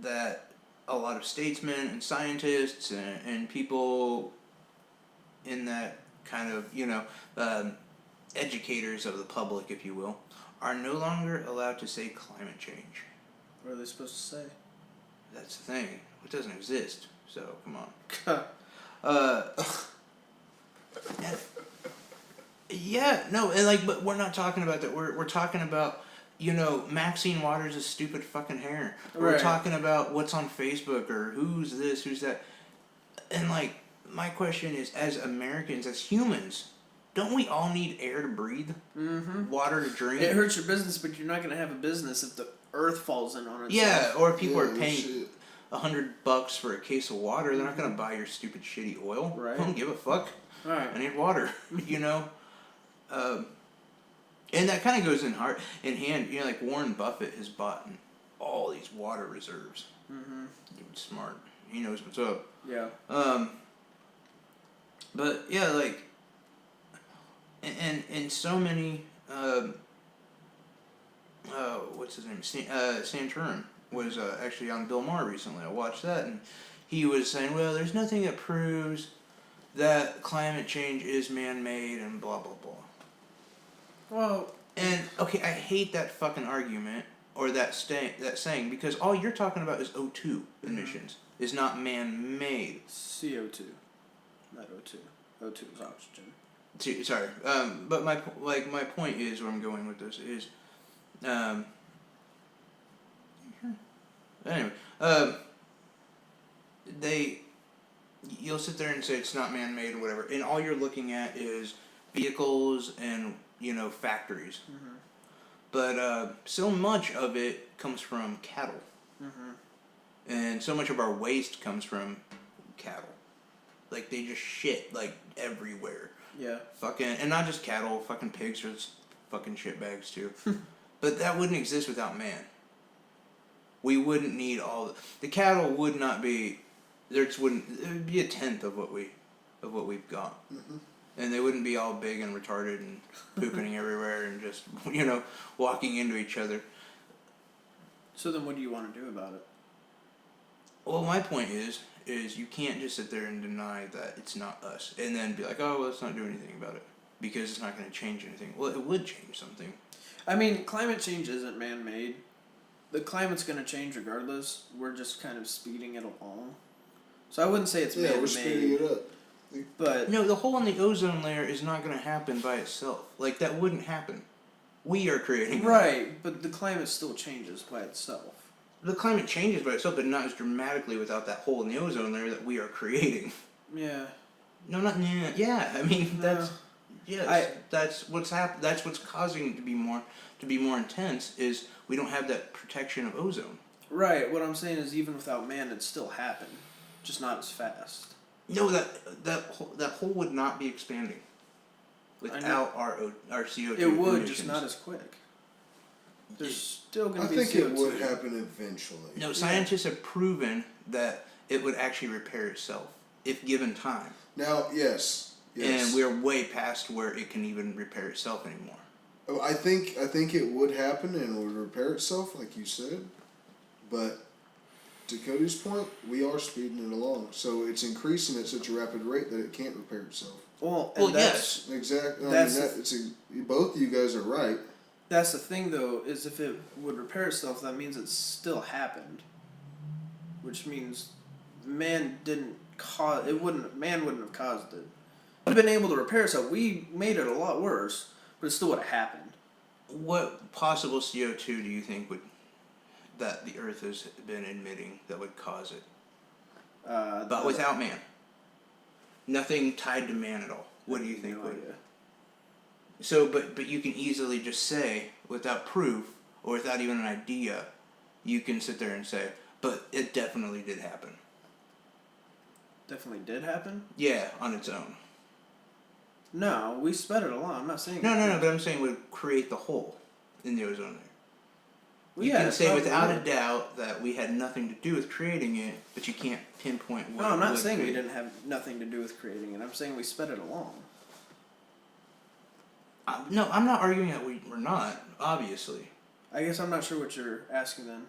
that a lot of statesmen and scientists and people in that kind of, you know, educators of the public, if you will, are no longer allowed to say climate change. What are they supposed to say? That's the thing. It doesn't exist. So, come on. Yeah, no, and like, but we're not talking about that. We're talking about, you know, Maxine Waters' stupid fucking hair. We're Right. talking about what's on Facebook or who's this, who's that. And like, my question is, as Americans, as humans, don't we all need air to breathe? Mm-hmm. Water to drink? It hurts your business, but you're not going to have a business if the earth falls in on itself. Yeah, or if people are no paying shit. $100 for a case of water, they're not gonna buy your stupid shitty oil. Right. I don't give a fuck. Right. I need water. You know, and that kind of goes in hand. You know, like Warren Buffett has bought all these water reserves. Mm-hmm. Dude's smart. He knows what's up. Yeah. But yeah, like, and so many. What's his name? Santorum was actually on Bill Maher recently. I watched that, and he was saying, well, there's nothing that proves that climate change is man-made and blah blah blah. Well, And okay, I hate that fucking argument or that saying, because all you're talking about is O2 emissions. Is not man-made. CO2, not O2. O2 is oxygen. Sorry, but my point is, where I'm going with this is, anyway, you'll sit there and say it's not man-made and whatever, and all you're looking at is vehicles and, factories. Mm-hmm. But so much of it comes from cattle. Mm-hmm. And so much of our waste comes from cattle. Like, they just shit, like, everywhere. Yeah. And not just cattle, fucking pigs are fucking shitbags too. But that wouldn't exist without man. We wouldn't need the cattle would not be, it would be a tenth of what we've got. Mm-hmm. And they wouldn't be all big and retarded and pooping everywhere and just, walking into each other. So then what do you want to do about it? Well, my point is you can't just sit there and deny that it's not us and then be like, oh, well, let's not do anything about it because it's not going to change anything. Well, it would change something. I mean, climate change isn't man-made. The climate's going to change regardless. We're just kind of speeding it along. So I wouldn't say it's man-made. We're speeding it up. But No, the hole in the ozone layer is not going to happen by itself. Like, that wouldn't happen. We are creating it. right, but the climate still changes by itself. The climate changes by itself, but not as dramatically without that hole in the ozone layer that we are creating. Yeah. No, not yeah. I mean, No. that's what's That's what's causing it to be more intense. Is we don't have that protection of ozone. Right. What I'm saying is, even without man, it'd still happen, just not as fast. No, that hole would not be expanding without our CO2 It would, emissions. just not as quick. There's still going I to be think CO2. it would happen eventually. No, scientists have proven that it would actually repair itself if given time. Now, yes. And we're way past where it can even repair itself anymore. Oh, I think it would happen and would repair itself, like you said. But to Cody's point, we are speeding it along, so it's increasing at such a rapid rate that it can't repair itself. Well, yes. Exactly. That's both of you guys are right. That's the thing, though, is if it would repair itself, that means it still happened. Which means man didn't cause it. Man wouldn't have caused it. It would have been able to repair itself. We made it a lot worse, but it still would have happened. What possible CO2 do you think that the Earth has been emitting that would cause it? But without man. Nothing tied to man at all. What do you think would? idea. So, but you can easily just say, without proof, or without even an idea, you can sit there and say, but it definitely did happen. Definitely did happen? Yeah, on its own. No, we sped it along. I'm not saying No, but I'm saying it would create the hole in the ozone layer. Well, You yeah, can it say probably without a would. doubt that we had nothing to do with creating it, but you can't pinpoint what No, I'm it not would saying be. we didn't have nothing to do with creating it. I'm saying we sped it along. No, I'm not arguing that we're not, obviously. I guess I'm not sure what you're asking then.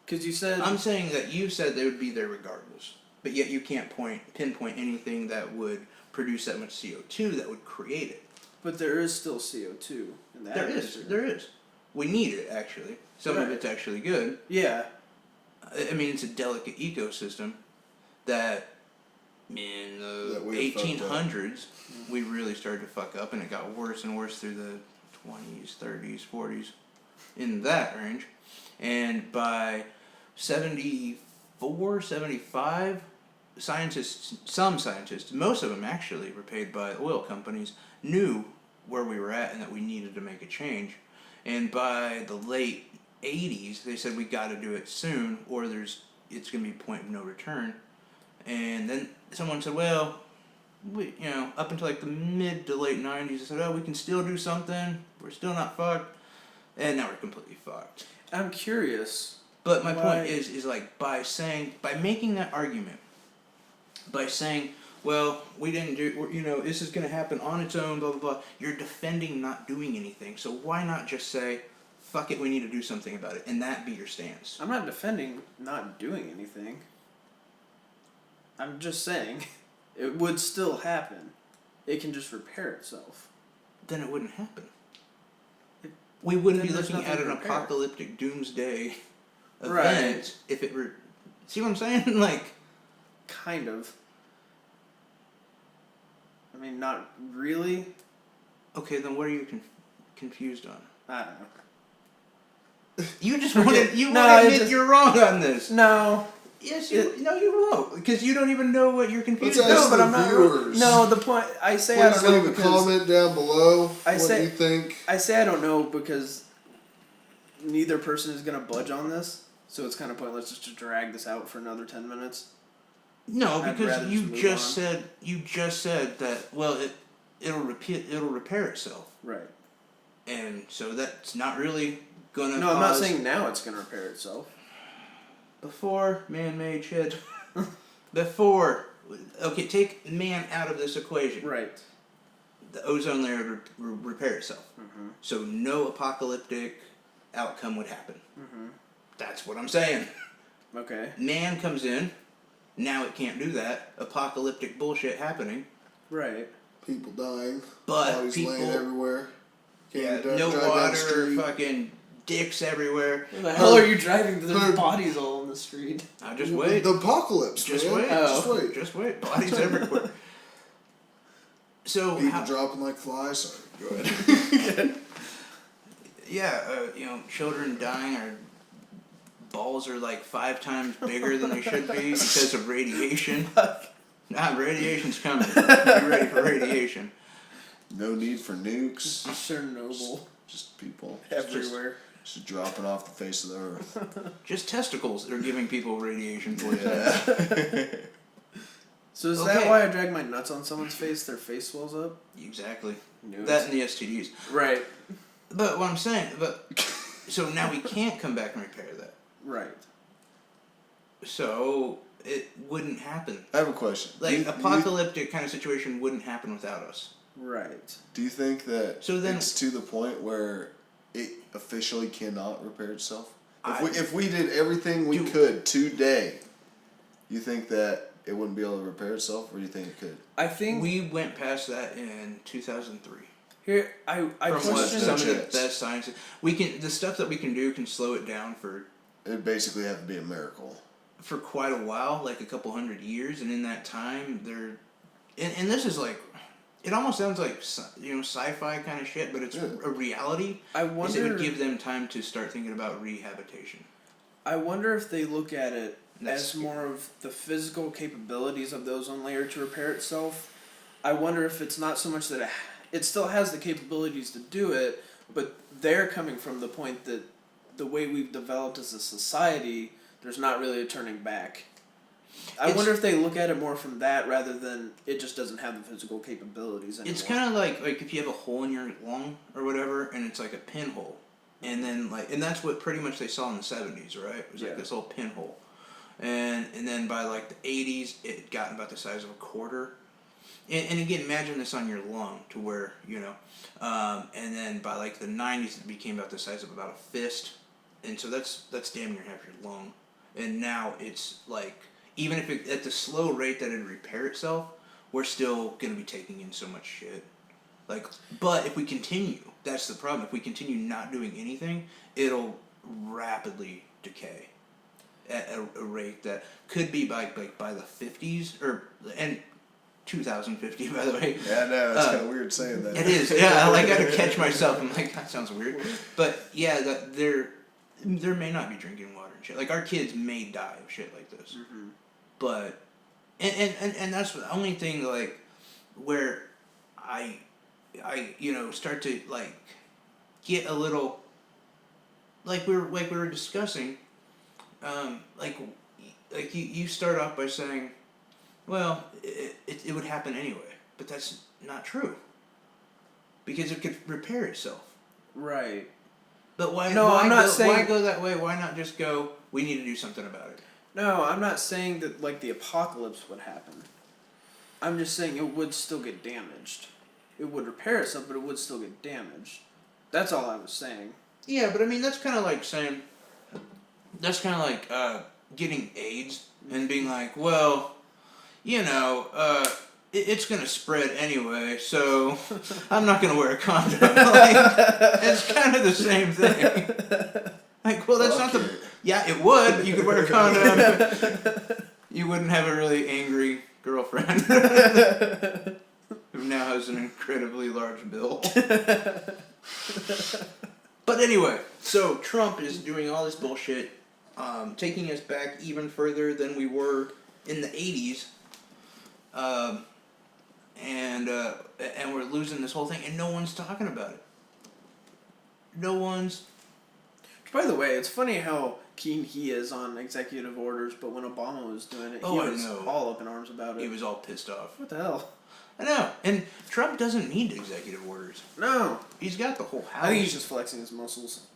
Because you said... I'm saying that you said they would be there regardless, but yet you can't pinpoint anything that would produce that much CO2 that would create it. But there is still CO2 in the atmosphere. There is. We need it, actually. Some of Right. it's actually good. Yeah. I mean, it's a delicate ecosystem that in the That we have fucked up. 1800s we really started to fuck up, and it got worse and worse through the 20s, 30s, 40s, in that range. And by 74, 75, some scientists, most of them actually were paid by oil companies, knew where we were at and that we needed to make a change. And by the late 80s, they said we got to do it soon, or it's going to be a point of no return. And then someone said, well, up until like the mid to late 90s, they said, oh, we can still do something. We're still not fucked. And now we're completely fucked. I'm curious. But my Why- point is like by making that argument, by saying, well, we didn't do, this is going to happen on its own, blah, blah, blah, you're defending not doing anything. So why not just say, fuck it, we need to do something about it, and that be your stance? I'm not defending not doing anything. I'm just saying it would still happen. It can just repair itself. Then it wouldn't happen. It- We wouldn't then be there's looking nothing at to an repair. apocalyptic doomsday Right. event if it were. See what I'm saying? Like, Kind of. I mean, not really. okay, then what are you confused on? I don't know. You just Forget- want to No, admit it just- you're wrong on this. No, Yes, no, you won't, because you don't even know what you're confused Let's about. ask No, but the I'm not. viewers. No, the point I say I Please don't know leave a because comment down below I what say- you think. I say I don't know because neither person is gonna budge on this, so it's kind of pointless just to drag this out for another 10 minutes. No, I'd because rather you just move just said that. Well, it'll repair itself, Right. and so that's not really gonna. No, I'm not cause- saying now it's gonna repair itself. Before man-made shit. Before, okay, take man out of this equation. Right. The ozone layer would repair itself, so no apocalyptic outcome would happen. That's what I'm saying. Okay. Man comes in, now it can't do that. Apocalyptic bullshit happening, Right. People dying, but bodies people, laying everywhere. yeah, Can't no drive down the water, street. fucking dicks everywhere. Where the hell are you driving? There's Her- bodies all on the street. Now just wait. The apocalypse, Just man. wait. Just Oh. wait. Just wait. Bodies everywhere. So People dropping like flies. Sorry, go ahead. children dying, or balls are like 5 times bigger than they should be because of radiation. Nah, radiation's coming. Be ready for radiation. No need for nukes. Chernobyl Just people everywhere. just dropping off the face of the earth. Just testicles that are giving people radiation poisoning. Yeah. So is Okay. that why I drag my nuts on someone's face? Their face swells up. Exactly. Knew That it. and the STDs. Right. But what I'm saying, so now we can't come back and repair that. Right. So it wouldn't happen. I have a question. Like apocalyptic kind of situation wouldn't happen without us. Right. Do you think that So then- it's to the point where it officially cannot repair itself? I- If we did everything we Do- could today, you think that it wouldn't be able to repair itself, or do you think it could? I think We went past that in 2003. here I From what question some of the chance. best science, the stuff that we can do can slow it down It'd basically have to be a miracle. for quite a while, like a couple hundred years, and in that time, and this is like, it almost sounds like sci-fi kind of shit, but it's Yeah. a reality. I Is it wonder would give them time to start thinking about rehabilitation. I wonder if they look at it That's as scary. more of the physical capabilities of the ozone layer to repair itself. I wonder if it's not so much that it still has the capabilities to do it, but they're coming from the point that the way we've developed as a society, there's not really a turning back. I It's- wonder if they look at it more from that rather than it just doesn't have the physical capabilities anymore. It's kind of like if you have a hole in your lung or whatever, and it's like a pinhole, and then and that's what pretty much they saw in the 70s, right? It was Yeah. like this little pinhole, and then by like the 80s, it had gotten about the size of a quarter. And again, imagine this on your lung to where and then by like the 90s, it became about the size of about a fist, and so that's damn near half your lung. And now it's like, even if at the slow rate that it'd repair itself, we're still gonna be taking in so much shit. Like, but if we continue, that's the problem. If we continue not doing anything, it'll rapidly decay at a rate that could be by the 50s and 2050, by the way. Yeah, no, it's kind of weird saying that. It is. Yeah, I gotta catch myself. I'm like, that sounds weird. But yeah, there may not be drinking water and shit. Like, our kids may die of shit like this. Mm-hmm. But and that's the only thing, like, where I start to like get a little, like we were discussing, like you start off by saying, well, it would happen anyway, but that's not true, because it could repair itself. Right. But why? No, why I'm not go, saying- Why go that way? Why not just go? We need to do something about it. No, I'm not saying that like the apocalypse would happen. I'm just saying it would still get damaged. It would repair itself, but it would still get damaged. That's all I was saying. Yeah, but I mean that's kind of like saying. That's kind of like getting AIDS and being like, well, it's gonna spread anyway, so I'm not gonna wear a condom. Like, it's kind of the same thing. Like, well, that's not the. Yeah, it would, but you could wear a condom. You wouldn't have a really angry girlfriend who now has an incredibly large bill. But anyway, so Trump is doing all this bullshit, taking us back even further than we were in the 80s. And we're losing this whole thing, and no one's talking about it. No one's. By the way, it's funny how keen he is on executive orders, but when Obama was doing it, he I was know. all up in arms about He it. was all pissed off. What the hell? I know, and Trump doesn't need executive orders. No. He's got the whole house. I think he's just flexing his muscles.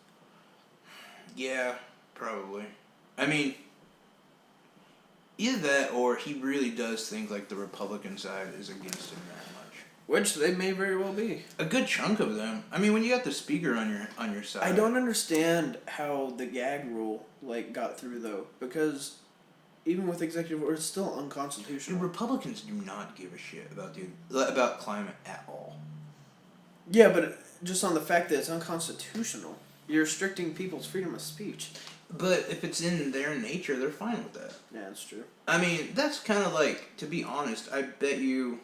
Yeah, probably. I mean, either that or he really does think like the Republican side is against him that much. Which they may very well be. A good chunk of them. I mean, when you got the speaker on your side. I don't understand how the gag rule got through though, because even with executive order, it's still The unconstitutional. Republicans do not give a shit about climate at all. Yeah, but just on the fact that it's unconstitutional, you're restricting people's freedom of speech. But if it's in their nature, they're fine with that. Yeah, that's true. I mean, that's kind of like, to be honest, I bet you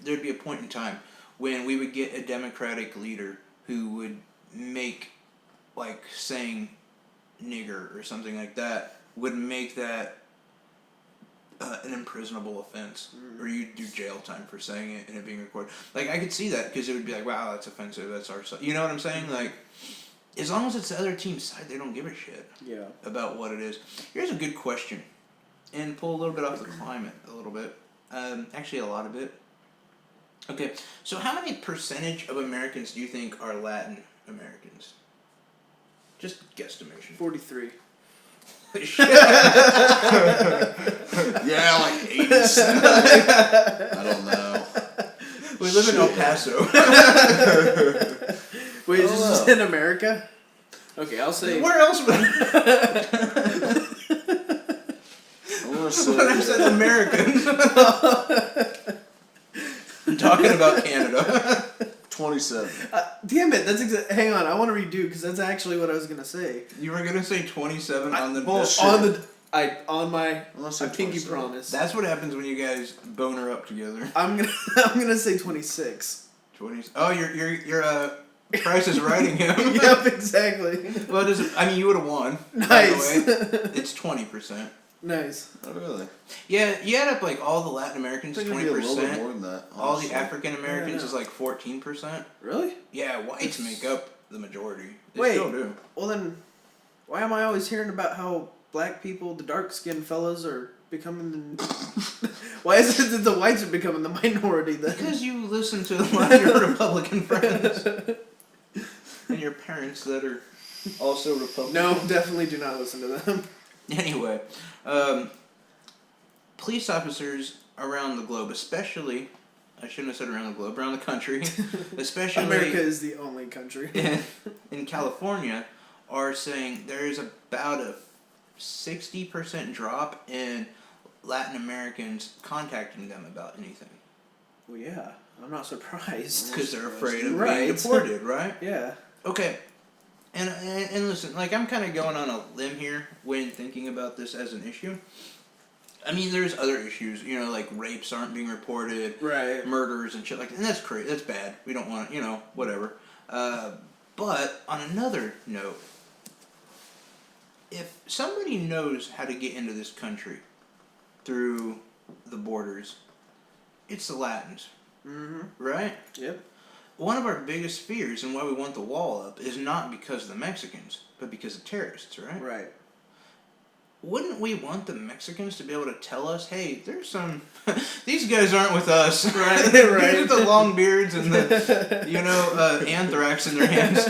there'd be a point in time when we would get a Democratic leader who would make, like, saying nigger or something like that, would make that an imprisonable offense. Or you'd do jail time for saying it and it being recorded. Like, I could see that, because it would be like, wow, that's offensive, that's our side. You know what I'm saying? Like, as long as it's the other team's side, they don't give a shit Yeah. about what it is. Here's a good question, and pull a little bit off the climate a little bit. Actually, a lot of it. Okay, so how many percentage of Americans do you think are Latin Americans? Just guesstimation. 43. Yeah, like 87. I don't know. We live in El Paso. Wait, is I don't this know. in America? Okay, I'll say. Where else would I'm gonna say. when I said Americans? I'm talking about Canada. 27. Damn it! Hang on, I want to redo because that's actually what I was gonna say. You were gonna say 27 on the bullshit. On my I'm gonna say pinky 27. promise. That's what happens when you guys boner up together. I'm gonna say 26. 20. Oh, you're Price is writing him. Yep, exactly. Well, I mean, you would have won. Nice. By the way. It's 20%. Nice. Oh, really? Yeah, you add up like all the Latin Americans, I think it'd be a little bit 20%. more than that. All the honestly. African Americans Yeah, is like 14%. Really? Yeah, whites make up the majority. They Wait. still do. Well then, why am I always hearing about how black people, the dark-skinned fellas, are becoming the... Why is it that the whites are becoming the minority then? Because you listen to a lot of your Republican friends. And your parents that are also Republican. No, definitely do not listen to them. Anyway, police officers around the globe, especially, I shouldn't have said around the globe, around the country, especially America is the only country. in California, are saying there is about a 60% drop in Latin Americans contacting them about anything. Well, yeah, I'm not surprised. Because they're afraid of Right. being deported, right? Yeah. Okay. And listen, like, I'm kind of going on a limb here when thinking about this as an issue. I mean, there's other issues, you know, like rapes aren't being reported, Right. murders and shit like that, and that's crazy, that's bad. We don't want, you know, whatever. But on another note, if somebody knows how to get into this country through the borders, it's the Latins, Mm-hmm. right? Yep. One of our biggest fears and why we want the wall up is not because of the Mexicans, but because of terrorists, right? Right. Wouldn't we want the Mexicans to be able to tell us, hey, there's some, these guys aren't with us, right? Right. These are the long beards and the, you know, anthrax in their hands.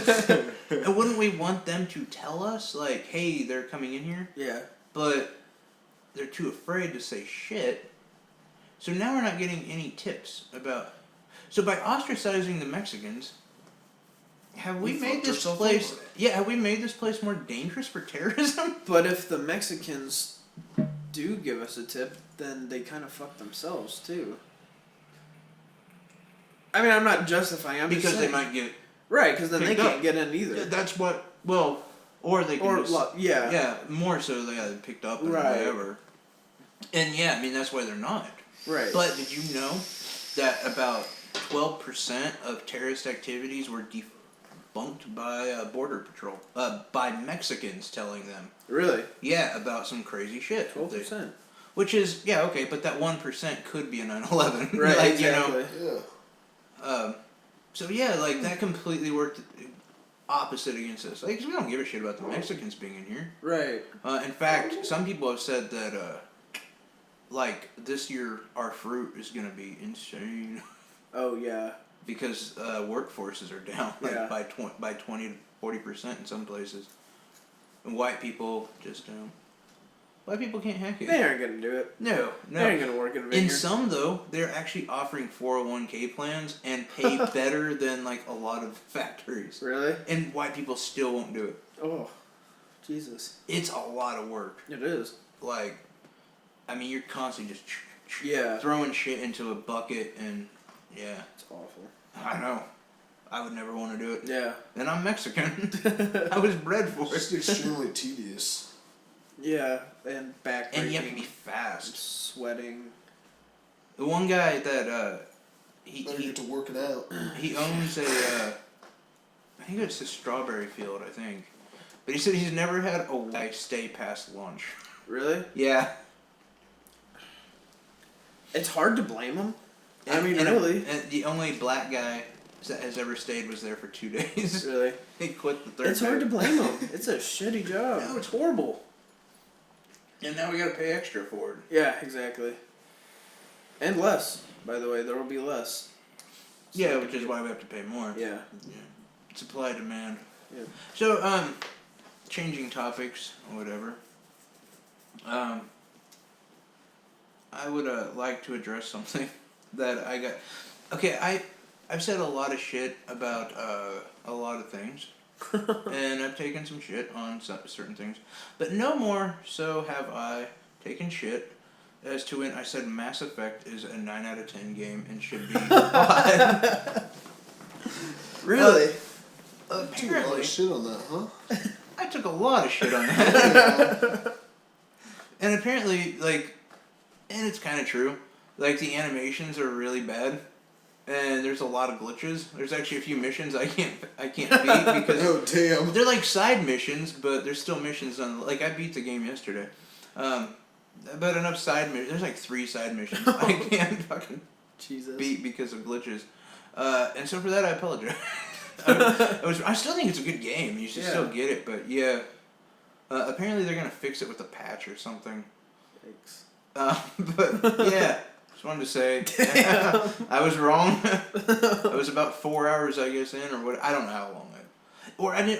And wouldn't we want them to tell us, like, hey, they're coming in here? Yeah. But they're too afraid to say shit. So now we're not getting any tips about... So by ostracizing the Mexicans, have we made fucked this ourselves place... over. Yeah, have we made this place more dangerous for terrorism? But if the Mexicans do give us a tip, then they kind of fuck themselves too. I mean, I'm not justifying. I'm Because just they saying. might get... Right, because then they picked can't up. get in either. That's what... Well, or they can just... Yeah. Yeah, more so they got picked up and Right. whatever. And yeah, I mean, that's why they're not. Right. But did you know that about 12% of terrorist activities were debunked by Border Patrol, by Mexicans telling them, Really? yeah, about some crazy shit. 12%. Which is, yeah, okay, but that 1% could be a 9/11. Right, like, exactly. Yeah. So yeah, like that completely worked opposite against us. Like, 'cause we don't give a shit about the Mexicans being in here. Right. In fact, some people have said that, like, this year our fruit is gonna be insane Oh, yeah. because workforces are down like Yeah. by 20 to 40% in some places, and white people just white people can't hack it. They aren't going to do it. No, They ain't no. going to work in a In vineyard. some though, they're actually offering 401k plans and pay better than like a lot of factories, Really? and white people still won't do it. Oh, Jesus. It's a lot of work. It is. Like, I mean, you're constantly just Yeah. throwing shit into a bucket, and yeah, It's awful. I know. I would never want to do it. Yeah. And I'm Mexican. I was bred for It's it. extremely tedious. Yeah. And backbreaking. And you have to be fast. Sweating. The one guy that Better get to working out. he owns a I think it's a strawberry field, I think. But he said he's never had a guy stay past lunch. Really? Yeah. It's hard to blame them. I mean, and really. And the only black guy that has ever stayed was there for 2 days. Really. He quit the third It's hard day. to blame them. It's a shitty job. No, it's horrible. And now we gotta pay extra for it. Yeah, exactly. And less, by the way. There will be less. Yeah, which is why we have to pay more. Yeah. Yeah. Supply demand. Yeah. So, changing topics or whatever. I would like to address something that I got. Okay, I've said a lot of shit about a lot of things, and I've taken some shit on certain things, but no more so have I taken shit as to when I said Mass Effect is a 9 out of 10 game and should be bought. Really? Took a lot Apparently, of shit on that, huh? I took a lot of shit on that. And apparently, like, and it's kind of true, like, the animations are really bad, and there's a lot of glitches. There's actually a few missions I can't beat because Oh, damn. they're like side missions, but there's still missions on, like, I beat the game yesterday. But enough side missions, there's like 3 side missions I can't fucking Jesus. beat because of glitches. And so for that, I apologize. I still think it's a good game. You should Yeah. still get it, but yeah. Apparently they're gonna fix it with a patch or something. Yikes. But yeah, just wanted to say I was wrong. I was about 4 hours, I guess, in or what. I don't know how long.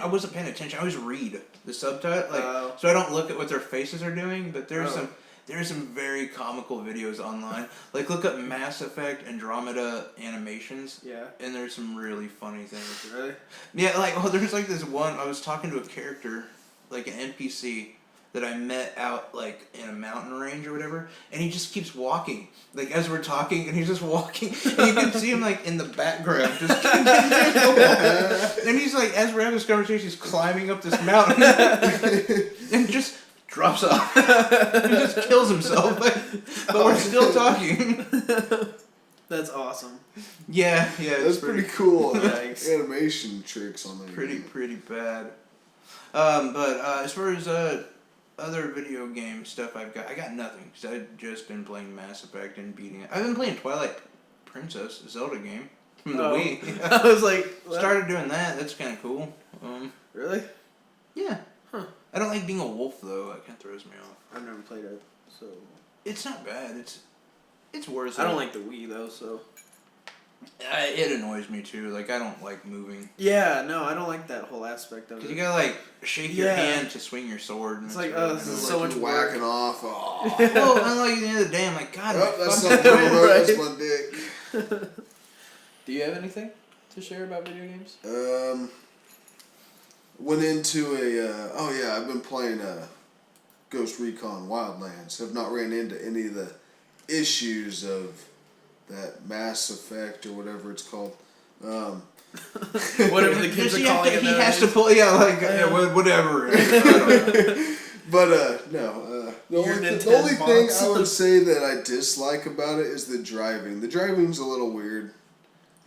I wasn't paying attention. I always read the subtitle, like so I don't look at what their faces are doing. But there's some very comical videos online. Like, look up Mass Effect Andromeda animations. Yeah. And there's some really funny things. Really? Yeah, like, there's like this one, I was talking to a character, like an NPC, that I met out, like, in a mountain range or whatever, and he just keeps walking, like, as we're talking, and he's just walking, and you can see him, like, in the background, just and he's, like, as we're having this conversation, he's climbing up this mountain, and just drops off. He just kills himself, but we're still talking. That's awesome. Yeah, That's pretty cool. Yikes. Animation tricks on there. Pretty bad. But as far as other video game stuff I got nothing, because I've just been playing Mass Effect and beating it. I've been playing Twilight Princess, a Zelda game from the Wii. I was like, what? Started doing that. That's kind of cool. Really? Yeah. Huh. I don't like being a wolf though. That kind of throws me off. I've never played it, so. It's not bad. It's worth it. I don't like the Wii though, so. It annoys me too. Like, I don't like moving. Yeah, no, I don't like that whole aspect of Cause it. you gotta like shake your Yeah. hand to swing your sword. And It's like, really this is annoying. so much work. whacking off. Oh, Well, and like at the end of the day, I'm like, God, oh that's my not fucking my remote, Right. that's my dick. Do you have anything to share about video games? Went into I've been playing Ghost Recon Wildlands. Have not ran into any of the issues of that Mass Effect or whatever it's called. Whatever the kids Does are he have calling to, it. he has to nowadays. pull, yeah, like, whatever. But no, the Your only Nintendo thing box. I would say that I dislike about it is the driving. The driving's a little weird,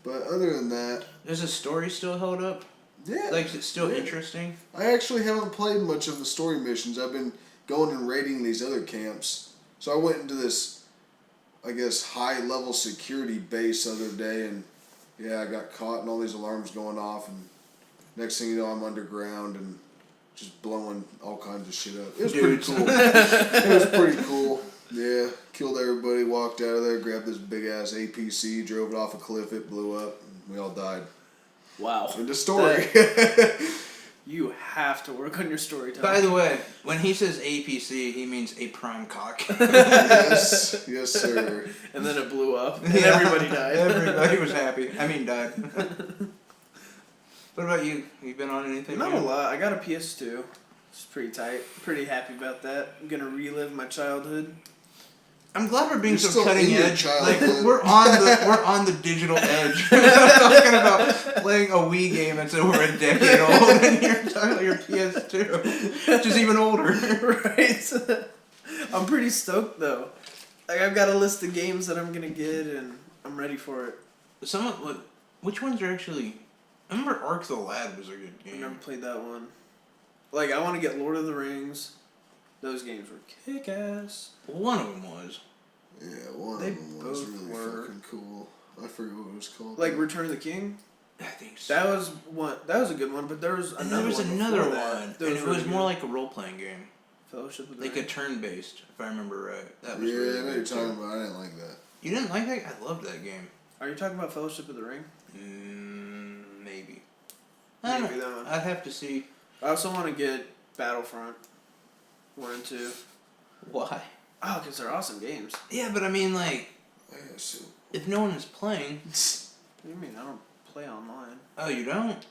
but other than that, Does the story still hold up? Yeah. Like, is it still Yeah. interesting? I actually haven't played much of the story missions. I've been going and raiding these other camps. So I went into this, I guess, high level security base the other day, and yeah, I got caught, and all these alarms going off, and next thing you know, I'm underground and just blowing all kinds of shit up. It was pretty Dudes. cool. It was pretty cool. Yeah, killed everybody, walked out of there, grabbed this big ass APC, drove it off a cliff, it blew up, and we all died. Wow. End of story. You have to work on your storytelling. By the way, when he says APC, he means a prime cock. Yes, yes, sir. And then it blew up, and Yeah. everybody died. Everybody was happy. I mean, died. What about you? You been on anything? Not new? a lot. I got a PS2. It's pretty tight. Pretty happy about that. I'm gonna relive my childhood. I'm glad we're being You're so still cutting in your edge. Like childhood. we're on the digital edge. I'm talking about playing a Wii game that's over a decade old, and you're talking about your PS2, which is even older. Right? I'm pretty stoked though. Like I've got a list of games that I'm gonna get, and I'm ready for it. Which ones are actually? I remember Ark the Lad was a good I've game. never played that one. Like I want to get Lord of the Rings. Those games were kick ass. One of them was. Yeah, one They of them was both really were. fucking cool. I forget what it was called. Like Return of the King. I think so. That was one. That was a good one. But there was And another. there was one another before one, that and it really was more good. like a role playing game, Fellowship of the like a Ring. turn based, if I remember right. That was Yeah, really I know good you're too. talking about. I didn't like that. You didn't like that? I loved that game. Are you talking about Fellowship of the Ring? Maybe. I don't Maybe know. that one. I'd have to see. I also want to get Battlefront 1 and 2. Why? Oh, because they're awesome games. Yeah, but I mean, like, Yeah, so if no one is playing. What do you mean? I don't play online. Oh, you don't?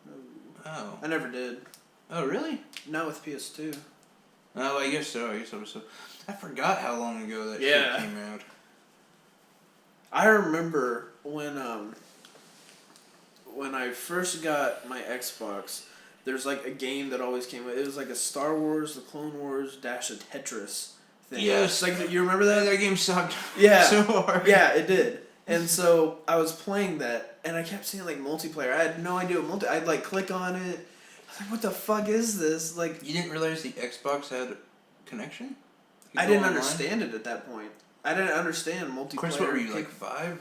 No. Oh. I never did. Oh, really? Not with PS2. Oh, I guess so. I forgot how long ago that Yeah. shit came out. I remember when I first got my Xbox, there's like a game that always came with it. Was like a Star Wars, the Clone Wars dash a Tetris thing. Yes. Like you remember That, that? that game sucked Yeah. so hard. Yeah, it did. And so I was playing that, and I kept seeing like multiplayer. I had no idea what I'd like click on it. I was like, "What the fuck is this?" Like, You didn't realize the Xbox had connection? You I could didn't go online? understand it at that point. I didn't understand multiplayer. Of course, what were you, like 5?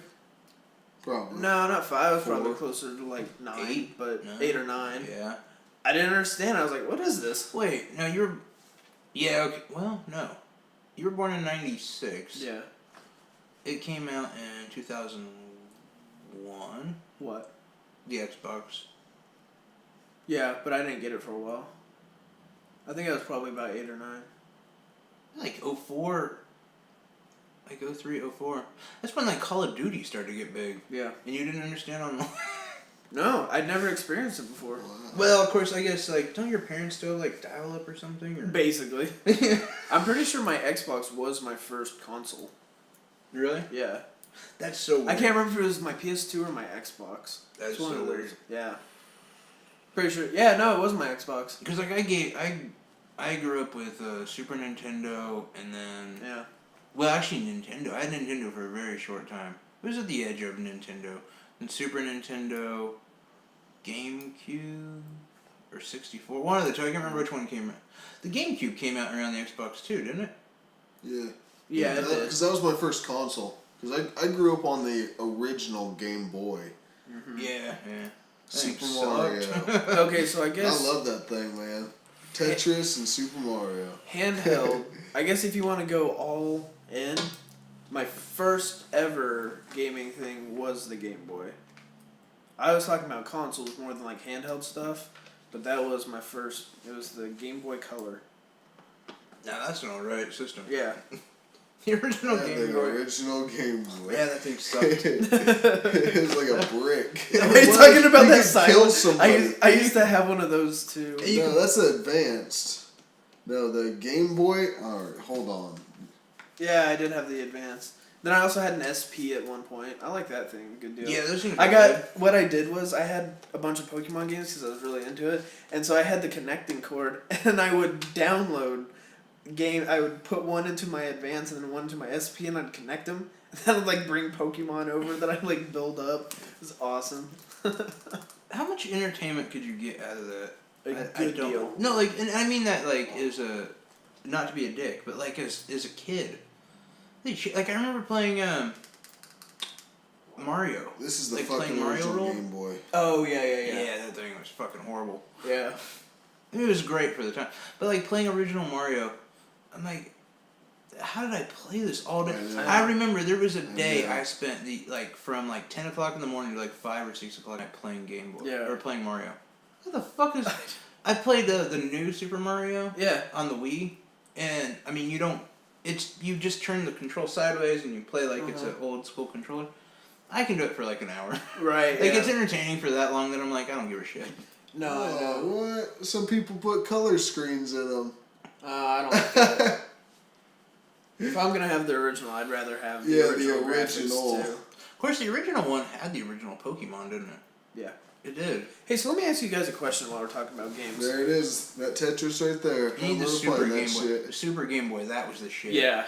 probably. No, not 5. I was probably 4. closer to like 9, 8? but No. 8 or 9. Yeah. I didn't understand. I was like, "What is this?" Wait, no, you were. Yeah, okay. Well, no. You were born in 96. Yeah. It came out in 2001. What? The Xbox. Yeah, but I didn't get it for a while. I think I was probably about 8 or 9. Like 04. Like 03, 04. That's when like Call of Duty started to get big. Yeah. And you didn't understand online. No, I'd never experienced it before. Wow. Well, of course, I guess like don't your parents still have, like dial up or something? Or? Basically. I'm pretty sure my Xbox was my first console. Really? Yeah. That's so weird. I can't remember if it was my PS2 or my Xbox. That's It's one so of those. weird. Yeah. Pretty sure. Yeah, no, it was my Xbox. Because like I grew up with Super Nintendo and then Yeah. well actually Nintendo. I had Nintendo for a very short time. It was at the edge of Nintendo. Then Super Nintendo, GameCube, or 64. One of the two. I can't remember which one came out. The GameCube came out around the Xbox too, didn't it? Yeah. Yeah, it did. Because that was my first console. Because I grew up on the original Game Boy. Mm-hmm. Yeah, yeah. Super Thing Mario. sucked. Okay, so I guess I love that thing, man. Tetris and Super Mario. handheld. I guess if you want to go all in, my first ever gaming thing was the Game Boy. I was talking about consoles more than like handheld stuff, but that was my first. It was the Game Boy Color. Now that's an alright system. Yeah. The original Yeah, Game the Boy. original Game Boy. Yeah, that thing sucked. It was like a brick. Are you talking about You that could kill silent? somebody. I used to have one of those too. No, that's advanced. No, the Game Boy. Alright, hold on. Yeah, I did have the advance. Then I also had an SP at one point. I like that thing. Good deal. Yeah, those things I were got good. what I did was I had a bunch of Pokemon games because I was really into it, and so I had the connecting cord, and I would download game. I would put one into my advance and then one into my SP, and I'd connect them. And then I'd like bring Pokemon over that I'd like build up. It was awesome. how much entertainment could you get out of that? A I good don't, deal. No, like, and I mean that like is a, not to be a dick, but like as a kid, like I remember playing Mario. This is the Like fucking playing Mario original Roll? Game Boy. Oh yeah. Yeah, that thing was fucking horrible. Yeah. It was great for the time, but like playing original Mario, I'm like, how did I play this all day? I know. I remember there was a day know. I spent from like 10 o'clock in the morning to like 5 or 6 o'clock at night playing Game Boy Yeah. or playing Mario. What the fuck is? I played the new Super Mario Yeah. on the Wii, and I mean you just turn the control sideways and you play like it's an old school controller. I can do it for like an hour. Right. Like yeah. it's entertaining for that long that I'm like I don't give a shit. No, I know. What? Some people put color screens in them. I don't like that. If I'm gonna have the original, I'd rather have the Yeah, the original graphics original. too. Of course, the original one had the original Pokemon, didn't it? Yeah. It did. Hey, so let me ask you guys a question while we're talking about games. There it is. That Tetris right there. You need the We're Super playing Game that Boy. shit. The Super Game Boy, that was the shit. Yeah.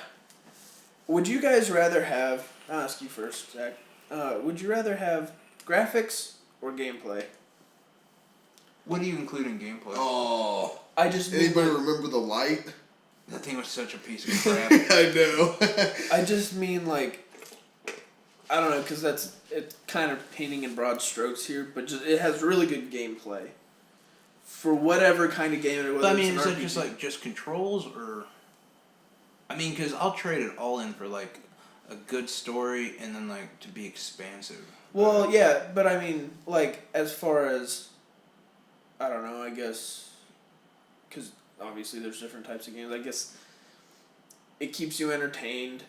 Would you guys rather have? I'll ask you first, Zach. Would you rather have graphics or gameplay? What do you include in gameplay? Oh. I just mean Anybody like, remember the light? That thing was such a piece of crap. I know. I just mean like I don't know because it's kind of painting in broad strokes here, but just it has really good gameplay for whatever kind of game it was. But I mean, is it just controls or? I mean, because I'll trade it all in for like a good story and then like to be expansive. Well, yeah, but I mean, like as far as I don't know, I guess because obviously there's different types of games. I guess it keeps you entertained.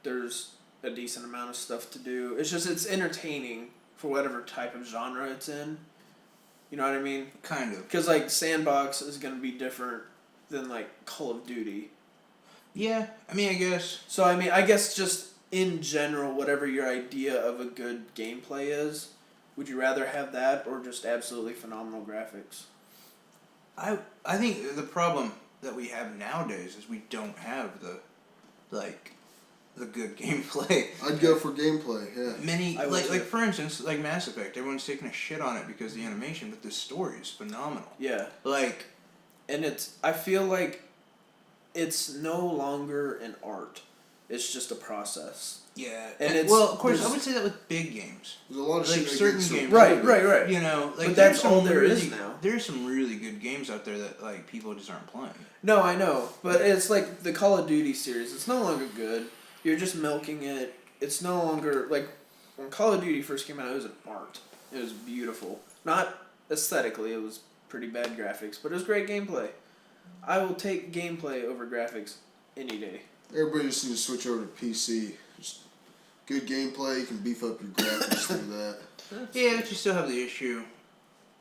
There's a decent amount of stuff to do. It's entertaining for whatever type of genre it's in. You know what I mean? Kind of. Because like Sandbox is gonna be different than like Call of Duty. Yeah, I mean, I guess. So I mean, I guess just in general, whatever your idea of a good gameplay is, would you rather have that or just absolutely phenomenal graphics? I think the problem that we have nowadays is we don't have the good gameplay. I'd go for gameplay, yeah. Many I would like too. for instance, like Mass Effect, everyone's taking a shit on it because of the animation, but the story is phenomenal. Yeah, Like, and I feel like it's no longer an art; it's just a process. yeah, And it's- well, of course, I there's- would say that with big games. There's a lot of Like shit that certain gets games. Right. You know, like But there's that's all some there is really- now. There's some really good games out there that like people just aren't playing. No, I know, but it's like the Call of Duty series. It's no longer good. You're just milking it. It's no longer like when Call of Duty first came out. It was an art. It was beautiful. Not aesthetically, it was pretty bad graphics, but it was great gameplay. I will take gameplay over graphics any day. Everybody just needs to switch over to PC. Just good gameplay, you can beef up your graphics through that. Yeah, but you still have the issue.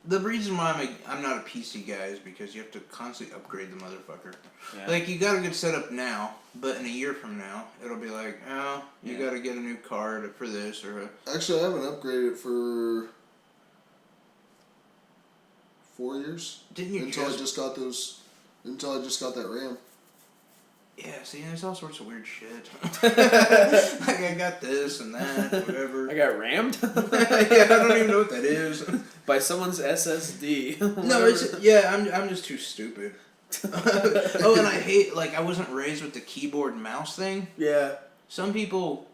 The reason why I'm not a PC guy is because you have to constantly upgrade the motherfucker. Yeah. Like, you got a good setup now, but in a year from now, it'll be like, oh, you Yeah. got to get a new card for this or Actually, I haven't upgraded it for 4 years. didn't you Until I just got that RAM. Yeah, see, there's all sorts of weird shit. Like, I got this and that, whatever. I got rammed Yeah, I don't even know what that is. by someone's SSD. No, I'm just too stupid. Oh, and I hate, like, I wasn't raised with the keyboard and mouse thing. Yeah. Some people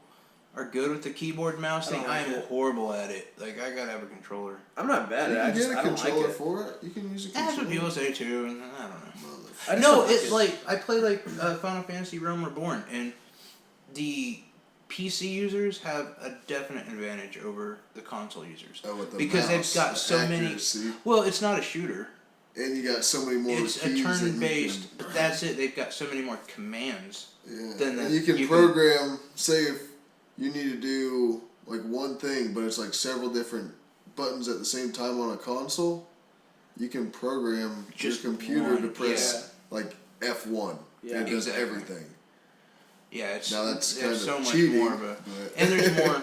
are good with the keyboard mouse I thing. don't I like am it. horrible at it. Like, I gotta have a controller. I'm not bad You at it. can get a I don't controller like it. for it. You can use a controller. That's what people say too, and I don't know. I just No, don't it's it. like I play like Final Fantasy Realm Reborn, and the PC users have a definite advantage over the console users With the because they've mouse got so accuracy. many. Well, it's not a shooter; And you got so many more it's a keys that you turn-based. can- But that's it. They've got so many more commands. Yeah. Then And you can program, say if you need to do like one thing, but it's like several different buttons at the same time on a console, you can program Just your computer one, to press like F1. Yeah. And it does Exactly. everything. Yeah, it's Now that's there's kind of so much cheating. more of a, but and there's more.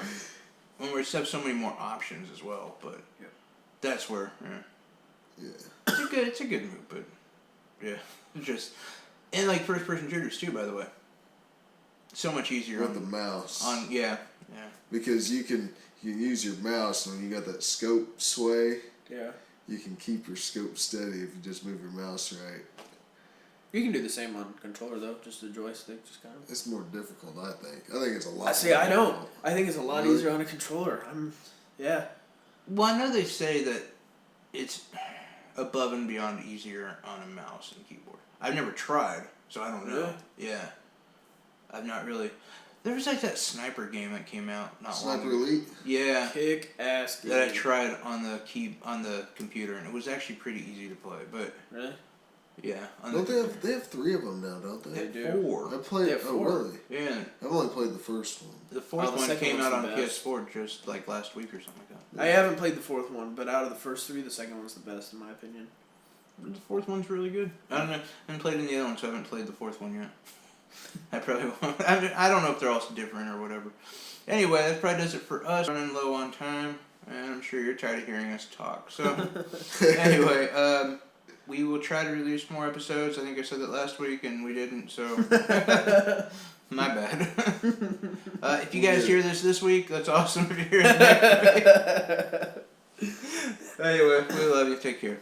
When we have so many more options as well, but Yeah. that's where yeah. it's a good move, but yeah, just and like first person shooters too. By the way, so much easier With the mouse. on yeah. Because you can use your mouse when you got that scope sway. Yeah. You can keep your scope steady if you just move your mouse right. You can do the same on controller though, just the joystick, just kind of. It's more difficult, I think. I think it's a lot. I see. more I don't. difficult. I think it's a lot Really? easier on a controller. Yeah. Well, I know they say that it's above and beyond easier on a mouse and keyboard. I've never tried, so I don't know. Really? Yeah. I've not really. There was like that sniper game that came out not long Sniper ago. Elite. Yeah. Kick ass game. That I tried on the computer, and it was actually pretty easy to play. But Really? yeah, on Don't the they have 3 of them now, don't they? They do. 4. I played. They have Oh 4. really? Yeah, I've only played the first one. the fourth Oh, the one second came one's out the on best. PS4 just like last week or something like that. I haven't played the 4th one, but out of the first 3, the second one's the best in my opinion. The fourth one's really good. I don't know. I haven't played any other one, so I haven't played the fourth one yet. I probably won't. I don't know if they're all different or whatever. Anyway, that probably does it for us. Running low on time, and I'm sure you're tired of hearing us talk. So, anyway, we will try to release more episodes. I think I said that last week, and we didn't, so my bad. If you guys hear this week, that's awesome. If you hear it next week. Anyway, we love you. Take care.